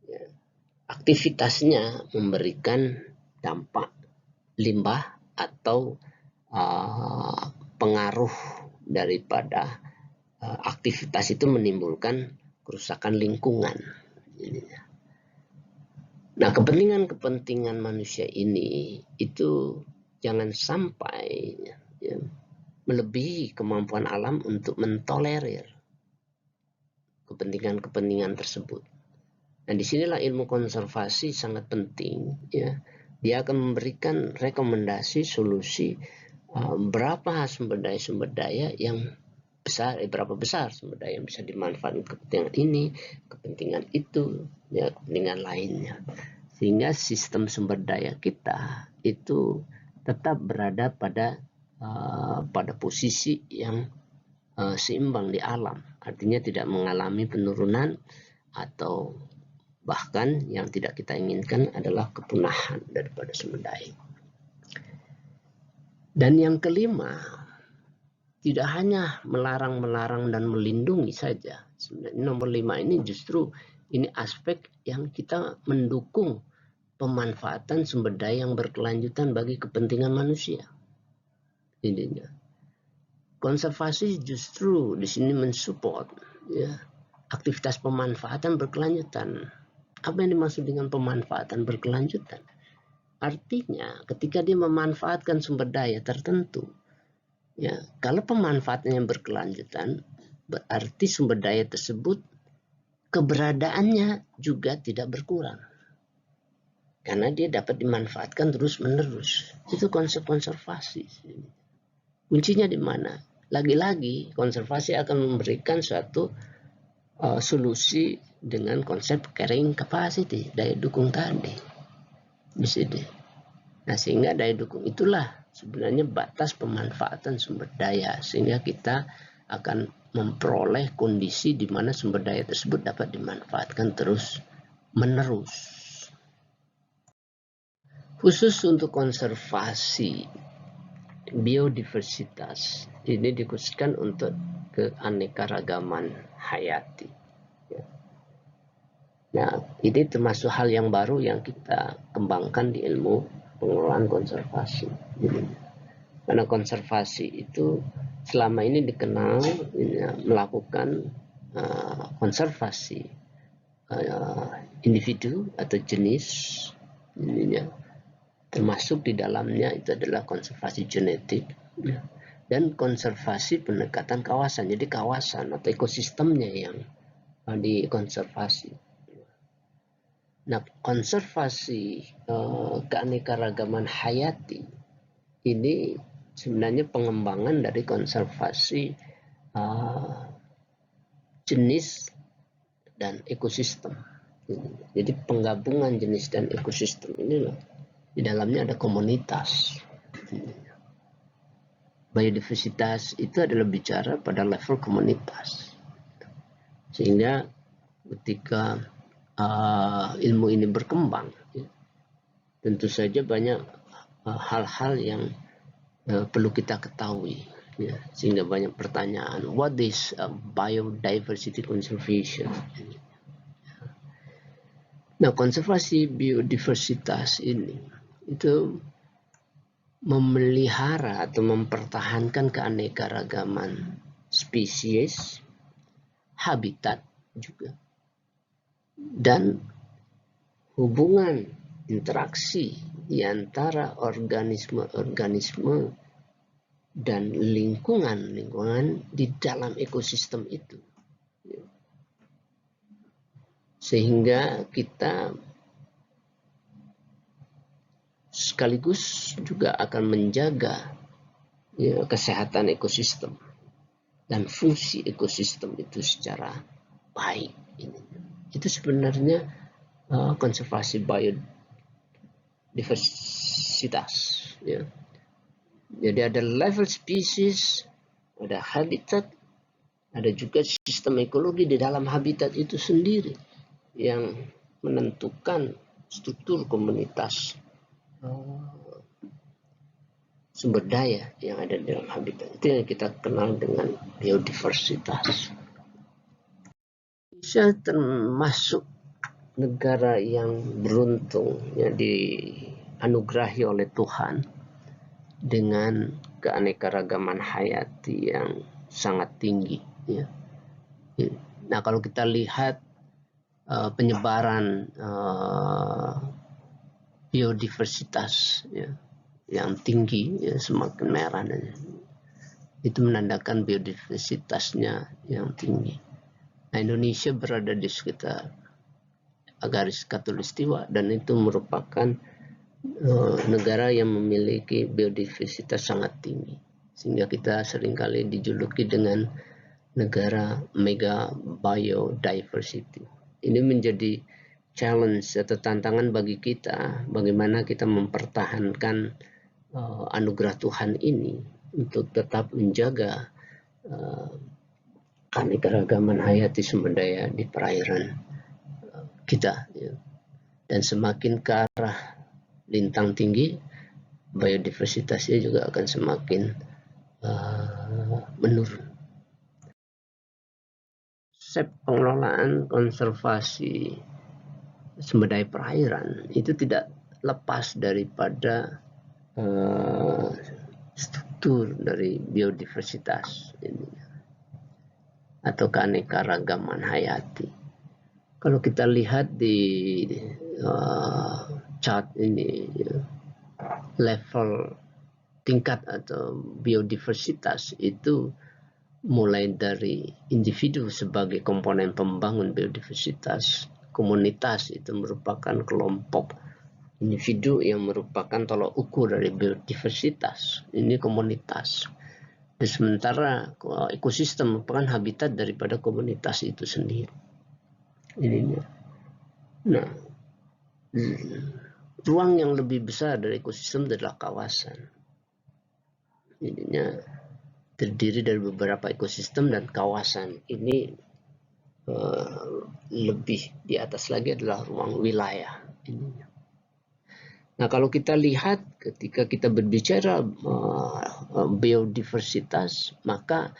Ya, aktivitasnya memberikan dampak limbah atau pengaruh daripada aktivitas itu menimbulkan kerusakan lingkungan. Nah, kepentingan manusia ini itu jangan sampai ya, melebihi kemampuan alam untuk mentolerir kepentingan tersebut. Nah, disinilah ilmu konservasi sangat penting ya. Dia akan memberikan rekomendasi solusi berapa sumber daya yang besar, berapa besar sumber daya yang bisa dimanfaatkan kepentingan ini, kepentingan itu, ya, kepentingan lainnya. Sehingga sistem sumber daya kita itu tetap berada pada posisi yang seimbang di alam. Artinya tidak mengalami penurunan atau bahkan yang tidak kita inginkan adalah kepunahan daripada sumber daya. Dan yang kelima, tidak hanya melarang dan melindungi saja. Sebenarnya nomor 5 ini justru ini aspek yang kita mendukung pemanfaatan sumber daya yang berkelanjutan bagi kepentingan manusia. Intinya, konservasi justru di sini mensupport ya, aktivitas pemanfaatan berkelanjutan. Apa yang dimaksud dengan pemanfaatan berkelanjutan? Artinya ketika dia memanfaatkan sumber daya tertentu, ya, kalau pemanfaatannya berkelanjutan, berarti sumber daya tersebut keberadaannya juga tidak berkurang. Karena dia dapat dimanfaatkan terus-menerus. Itu konsep konservasi. Kuncinya di mana? Lagi-lagi konservasi akan memberikan suatu solusi dengan konsep carrying capacity, daya dukung tadi. Di sini. Nah, sehingga daya dukung itulah sebenarnya batas pemanfaatan sumber daya, sehingga kita akan memperoleh kondisi di mana sumber daya tersebut dapat dimanfaatkan terus menerus. Khusus untuk konservasi biodiversitas ini dikhususkan untuk keanekaragaman hayati. Nah, ini termasuk hal yang baru yang kita kembangkan di ilmu pengelolaan konservasi. Karena konservasi itu selama ini dikenal melakukan konservasi individu atau jenis, termasuk di dalamnya itu adalah konservasi genetik dan konservasi pendekatan kawasan. Jadi kawasan atau ekosistemnya yang dikonservasi. Nah, konservasi keanekaragaman hayati ini sebenarnya pengembangan dari konservasi jenis dan ekosistem. Jadi penggabungan jenis dan ekosistem ini loh, di dalamnya ada komunitas. Biodiversitas itu adalah bicara pada level komunitas, sehingga ketika ilmu ini berkembang, tentu saja banyak hal-hal yang perlu kita ketahui, sehingga banyak pertanyaan, what is biodiversity conservation? Nah, konservasi biodiversitas ini itu memelihara atau mempertahankan keanekaragaman spesies, habitat juga, dan hubungan interaksi di antara organisme-organisme dan lingkungan di dalam ekosistem itu. Sehingga kita sekaligus juga akan menjaga kesehatan ekosistem dan fungsi ekosistem itu secara baik. Itu sebenarnya konservasi biodiversitas. Jadi ada level spesies, ada habitat, ada juga sistem ekologi di dalam habitat itu sendiri yang menentukan struktur komunitas sumber daya yang ada di dalam habitat. Itu yang kita kenal dengan biodiversitas. Indonesia termasuk negara yang beruntung, dianugerahi oleh Tuhan dengan keanekaragaman hayati yang sangat tinggi. Nah, kalau kita lihat penyebaran biodiversitas yang tinggi, semakin merah, itu menandakan biodiversitasnya yang tinggi. Nah, Indonesia berada di sekitar garis khatulistiwa dan itu merupakan negara yang memiliki biodiversitas sangat tinggi, sehingga kita seringkali dijuluki dengan negara mega biodiversity. Ini menjadi challenge atau tantangan bagi kita, bagaimana kita mempertahankan anugerah Tuhan ini untuk tetap menjaga keanekaragaman hayati sumber daya di perairan kita. Dan semakin ke arah lintang tinggi, biodiversitasnya juga akan semakin menurun. Konsep pengelolaan konservasi sumber daya perairan itu tidak lepas daripada struktur dari biodiversitas ini, atau keanekaragaman hayati. Kalau kita lihat di chart ini, level tingkat atau biodiversitas itu mulai dari individu sebagai komponen pembangun biodiversitas, komunitas itu merupakan kelompok individu yang merupakan tolok ukur dari biodiversitas, ini komunitas. Dan sementara ekosistem merupakan habitat daripada komunitas itu sendiri. Nah, ruang yang lebih besar dari ekosistem adalah kawasan. Ininya terdiri dari beberapa ekosistem, dan kawasan ini lebih di atas lagi adalah ruang wilayah. Nah, kalau kita lihat ketika kita berbicara biodiversitas, maka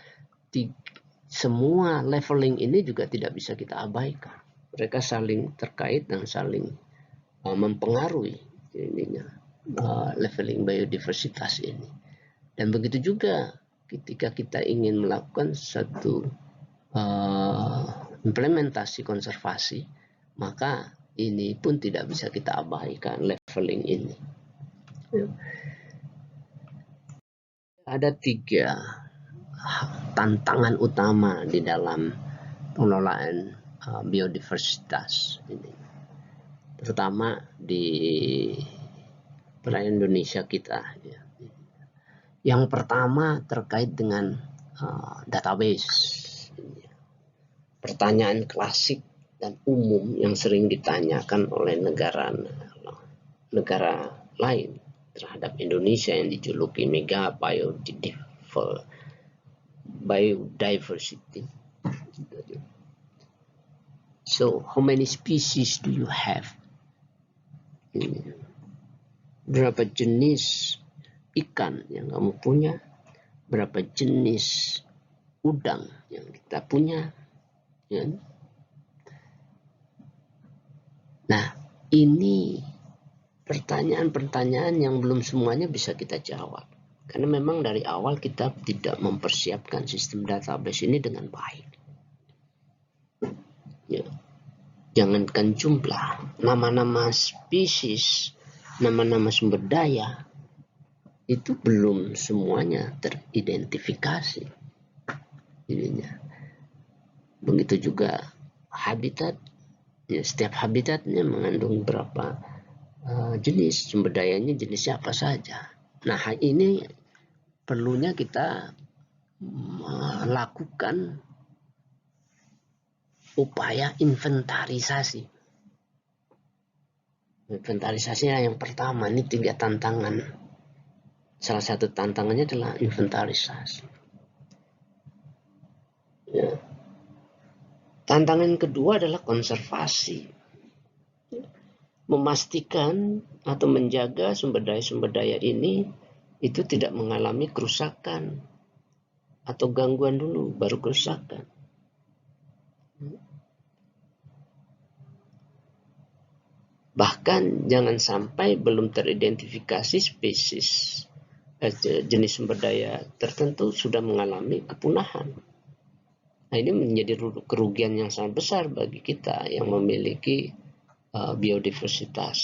semua leveling ini juga tidak bisa kita abaikan. Mereka saling terkait dan saling mempengaruhi leveling biodiversitas ini. Dan begitu juga ketika kita ingin melakukan satu implementasi konservasi, maka ini pun tidak bisa kita abaikan leveling ini. Ada 3 tantangan utama di dalam pengelolaan biodiversitas ini, terutama di perairan Indonesia kita. Yang pertama terkait dengan database. Pertanyaan klasik dan umum yang sering ditanyakan oleh negara lain. terhadap Indonesia yang dijuluki mega biodiversity. So how many species do you have? Berapa jenis ikan yang kamu punya? Berapa jenis udang yang kita punya? Ya. Nah, ini pertanyaan-pertanyaan yang belum semuanya bisa kita jawab. Karena memang dari awal kita tidak mempersiapkan sistem database ini dengan baik. Ya. Jangankan jumlah, nama-nama spesies, nama-nama sumber daya, itu belum semuanya teridentifikasi. Begitu juga habitat, ya, setiap habitatnya mengandung berapa jenis, sumber dayanya jenisnya apa saja. Nah, ini perlunya kita melakukan upaya inventarisasi. Inventarisasinya yang pertama, ini 3 tantangan. Salah satu tantangannya adalah inventarisasi. Ya. Tantangan kedua adalah konservasi. Memastikan atau menjaga sumber daya ini itu tidak mengalami kerusakan atau gangguan dulu baru kerusakan. Bahkan jangan sampai belum teridentifikasi spesies jenis sumber daya tertentu sudah mengalami kepunahan. Nah, ini menjadi kerugian yang sangat besar bagi kita yang memiliki biodiversitas.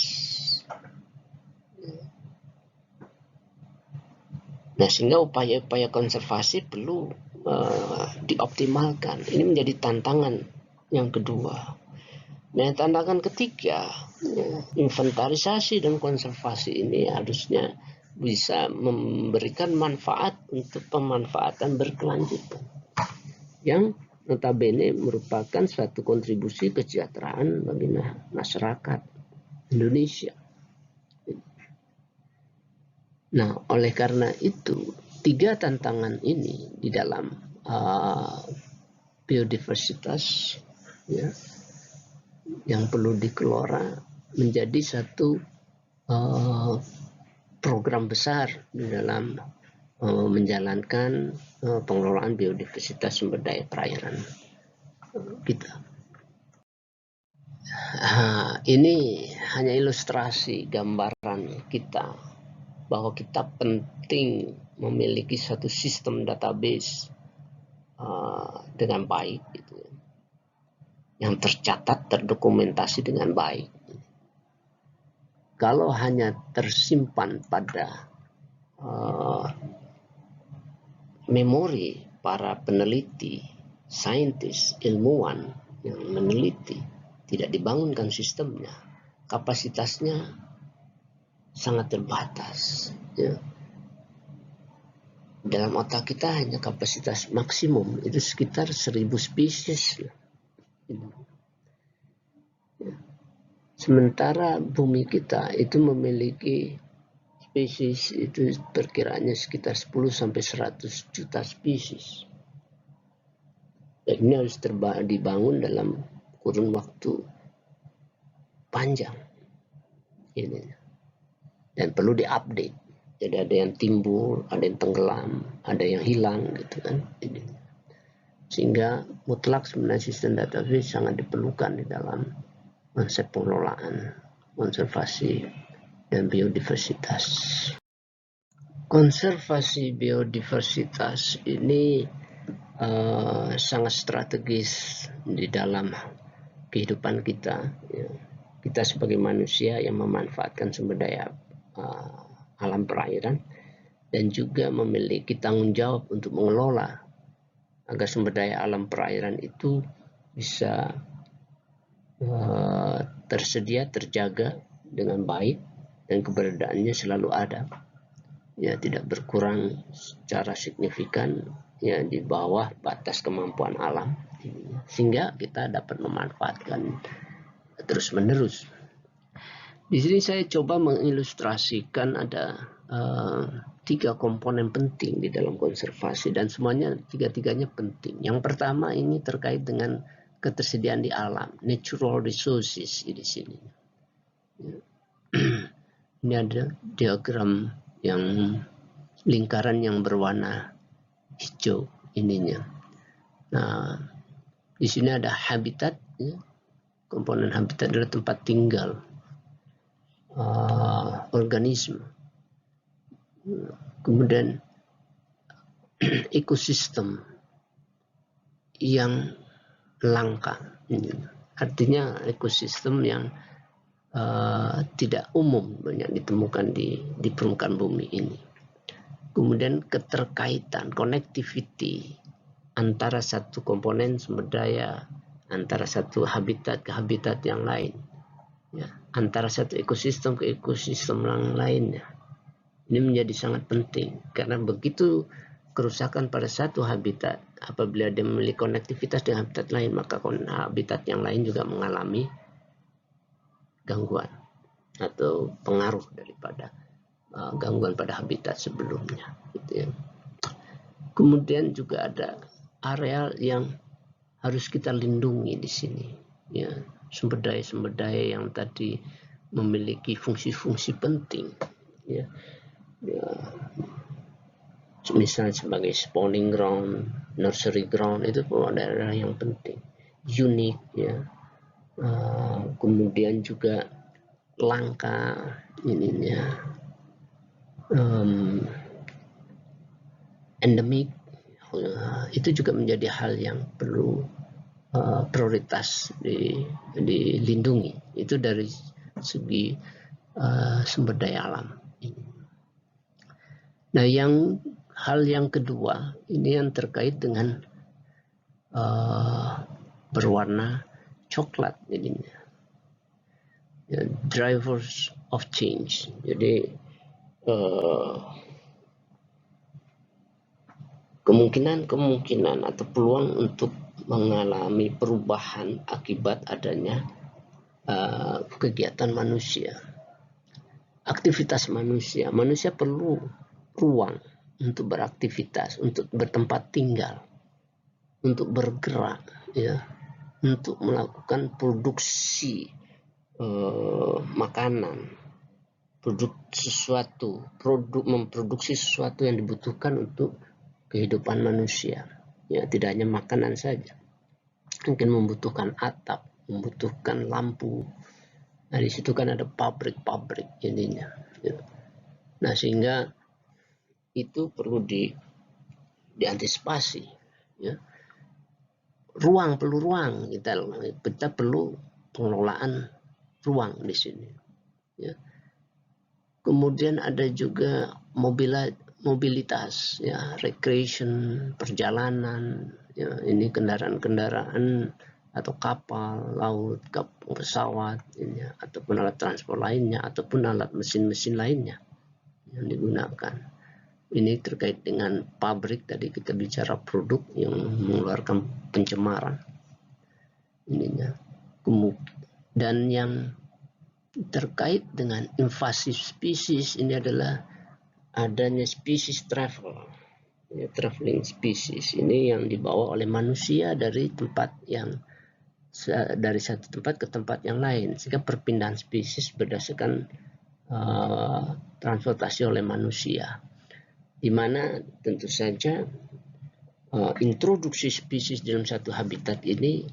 Nah, sehingga upaya-upaya konservasi perlu dioptimalkan. Ini menjadi tantangan yang kedua. Nah, tantangan ketiga, inventarisasi dan konservasi ini harusnya bisa memberikan manfaat untuk pemanfaatan berkelanjutan yang notabene merupakan suatu kontribusi kesejahteraan bagi masyarakat Indonesia. Nah, oleh karena itu 3 tantangan ini di dalam biodiversitas, ya, yang perlu dikelola menjadi satu program besar di dalam menjalankan pengelolaan biodiversitas sumber daya perairan kita. Ini hanya ilustrasi gambaran kita bahwa kita penting memiliki satu sistem database dengan baik, gitu, yang tercatat, terdokumentasi dengan baik. Kalau hanya tersimpan pada memori para peneliti, saintis, ilmuwan yang meneliti, tidak dibangunkan sistemnya, kapasitasnya sangat terbatas. Ya. Dalam otak kita hanya kapasitas maksimum itu sekitar 1000 spesies. Ya. Sementara bumi kita itu memiliki spesies itu perkiraannya sekitar 10 sampai 100 juta spesies. Dan ini harus dibangun dalam kurun waktu panjang. Ini. Dan perlu diupdate. Jadi ada yang timbul, ada yang tenggelam, ada yang hilang, gitu kan. Sehingga mutlak sebenarnya sistem database sangat diperlukan di dalam konsep pengelolaan, konservasi, dan biodiversitas. Konservasi biodiversitas ini sangat strategis di dalam kehidupan kita. Ya. Kita sebagai manusia yang memanfaatkan sumber daya alam perairan dan juga memiliki tanggung jawab untuk mengelola agar sumber daya alam perairan itu bisa tersedia, terjaga dengan baik dan keberadaannya selalu ada, ya, tidak berkurang secara signifikan, ya, di bawah batas kemampuan alam, sehingga kita dapat memanfaatkan terus menerus. Di sini saya coba mengilustrasikan ada 3 komponen penting di dalam konservasi dan semuanya tiga-tiganya penting. Yang pertama ini terkait dengan ketersediaan di alam, natural resources di sini. Ini ada diagram yang lingkaran yang berwarna hijau ininya. Nah, di sini ada habitat, ya. Komponen habitat adalah tempat tinggal organisme. Kemudian ekosistem yang langka, artinya ekosistem yang tidak umum banyak ditemukan di permukaan bumi ini. Kemudian keterkaitan, connectivity antara satu komponen sumber daya, antara satu habitat ke habitat yang lain, ya, antara satu ekosistem ke ekosistem yang lainnya. Ini menjadi sangat penting karena begitu kerusakan pada satu habitat, apabila dia memiliki konektivitas dengan habitat lain, maka habitat yang lain juga mengalami gangguan atau pengaruh daripada gangguan pada habitat sebelumnya, gitu ya. Kemudian juga ada area yang harus kita lindungi di sini, ya, sumber daya yang tadi memiliki fungsi-fungsi penting, ya. Misalnya sebagai spawning ground, nursery ground, itu daerah yang penting, unik, ya. Kemudian juga langka ininya, endemik, itu juga menjadi hal yang perlu prioritas dilindungi. Itu dari segi sumber daya alam. Nah, hal yang kedua ini yang terkait dengan berwarna coklat jadinya, ya, drivers of change. Jadi kemungkinan atau peluang untuk mengalami perubahan akibat adanya kegiatan manusia, aktivitas manusia. Manusia perlu ruang untuk beraktivitas, untuk bertempat tinggal, untuk bergerak, ya, untuk melakukan produksi makanan, memproduksi sesuatu yang dibutuhkan untuk kehidupan manusia. Ya, tidak hanya makanan saja, mungkin membutuhkan atap, membutuhkan lampu. Nah, di situ kan ada pabrik-pabrik ininya. Ya. Nah, sehingga itu perlu diantisipasi. Ya. Perlu ruang, kita perlu pengelolaan ruang di sini. Ya. Kemudian ada juga mobilitas, ya, recreation, perjalanan, ya, ini kendaraan-kendaraan atau kapal laut, pesawat, ini, ataupun alat transport lainnya, ataupun alat mesin-mesin lainnya yang digunakan. Ini terkait dengan pabrik, tadi kita bicara produk yang mengeluarkan pencemaran ininya. Dan yang terkait dengan invasive species ini adalah adanya spesies travel, ya, traveling species ini yang dibawa oleh manusia dari satu tempat ke tempat yang lain, sehingga perpindahan spesies berdasarkan transportasi oleh manusia, di mana tentu saja introduksi spesies dalam satu habitat ini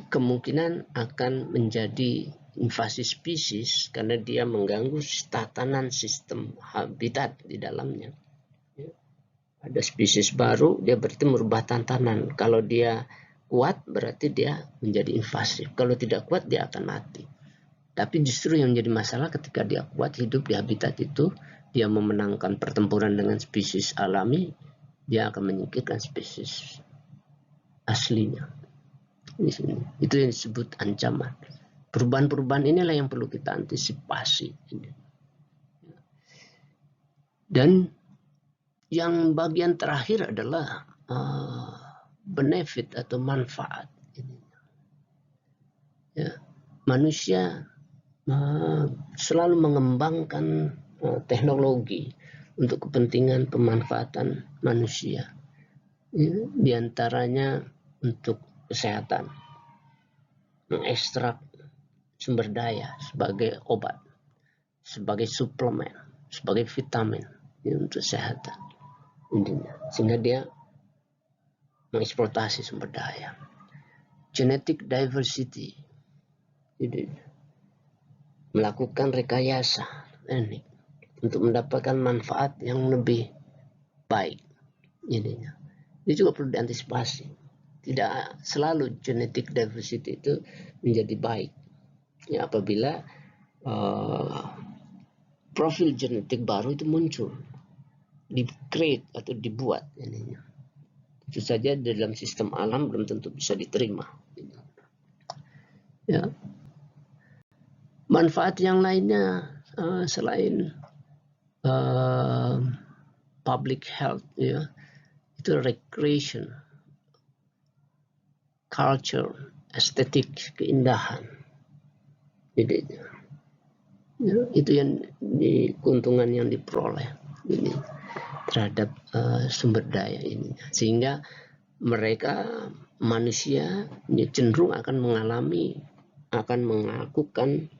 kemungkinan akan menjadi invasi spesies karena dia mengganggu tatanan sistem habitat di dalamnya. Ada spesies baru, dia berarti merubah tatanan. Kalau dia kuat berarti dia menjadi invasif. Kalau tidak kuat dia akan mati. Tapi justru yang menjadi masalah ketika dia kuat hidup di habitat itu, dia memenangkan pertempuran dengan spesies alami, dia akan menyingkirkan spesies aslinya. Itu yang disebut ancaman. Perubahan-perubahan inilah yang perlu kita antisipasi. Dan yang bagian terakhir adalah benefit atau manfaat. Ya, manusia selalu mengembangkan teknologi untuk kepentingan pemanfaatan manusia, diantaranya untuk kesehatan, mengekstrak sumber daya sebagai obat, sebagai suplemen, sebagai vitamin untuk kesehatan, sehingga dia mengeksploitasi sumber daya. Genetic diversity, melakukan rekayasa untuk mendapatkan manfaat yang lebih baik. Ini juga perlu diantisipasi. Tidak selalu genetic diversity itu menjadi baik. Ya, apabila profil genetik baru itu muncul, di-create atau dibuat, itu saja dalam sistem alam belum tentu bisa diterima. Ya. Manfaat yang lainnya selain public health, ya, itu recreation, culture, estetik, keindahan. Jadi, ya, itu yang keuntungan yang diperoleh terhadap sumber daya ini, sehingga mereka manusia cenderung akan melakukan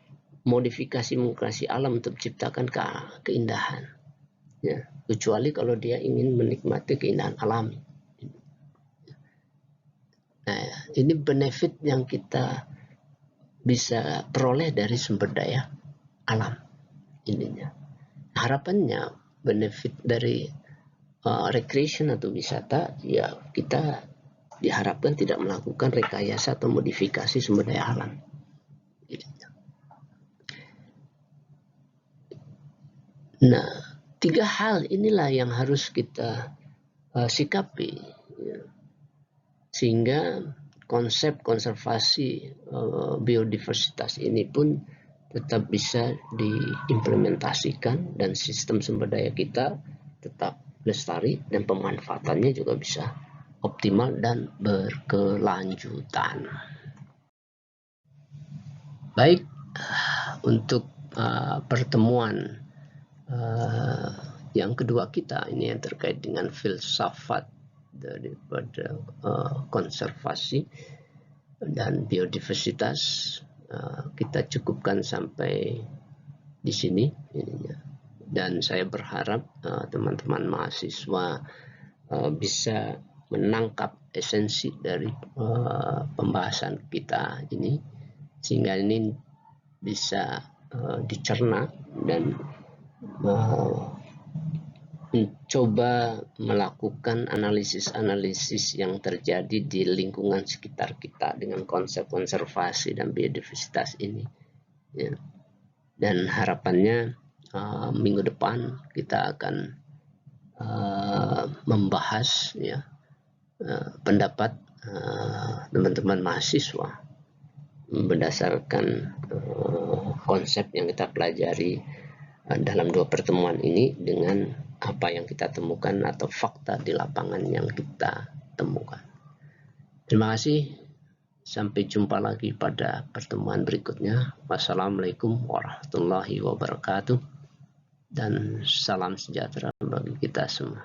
modifikasi alam untuk menciptakan keindahan, ya, kecuali kalau dia ingin menikmati keindahan alami. Nah, ini benefit yang kita bisa peroleh dari sumber daya alam ininya. Harapannya benefit dari recreation atau wisata, ya, kita diharapkan tidak melakukan rekayasa atau modifikasi sumber daya alam. Nah, 3 hal inilah yang harus kita sikapi, ya, sehingga konsep konservasi biodiversitas ini pun tetap bisa diimplementasikan dan sistem sumber daya kita tetap lestari dan pemanfaatannya juga bisa optimal dan berkelanjutan. Baik, untuk pertemuan yang kedua kita ini yang terkait dengan filsafat daripada konservasi dan biodiversitas, kita cukupkan sampai di sini, dan saya berharap teman-teman mahasiswa bisa menangkap esensi dari pembahasan kita ini, sehingga ini bisa dicerna dan mencoba melakukan analisis-analisis yang terjadi di lingkungan sekitar kita dengan konsep konservasi dan biodiversitas ini, ya. Dan harapannya minggu depan kita akan membahas, ya, pendapat teman-teman mahasiswa berdasarkan konsep yang kita pelajari dalam 2 pertemuan ini dengan apa yang kita temukan atau fakta di lapangan yang kita temukan. Terima kasih. Sampai jumpa lagi pada pertemuan berikutnya. Wassalamualaikum warahmatullahi wabarakatuh. Dan salam sejahtera bagi kita semua.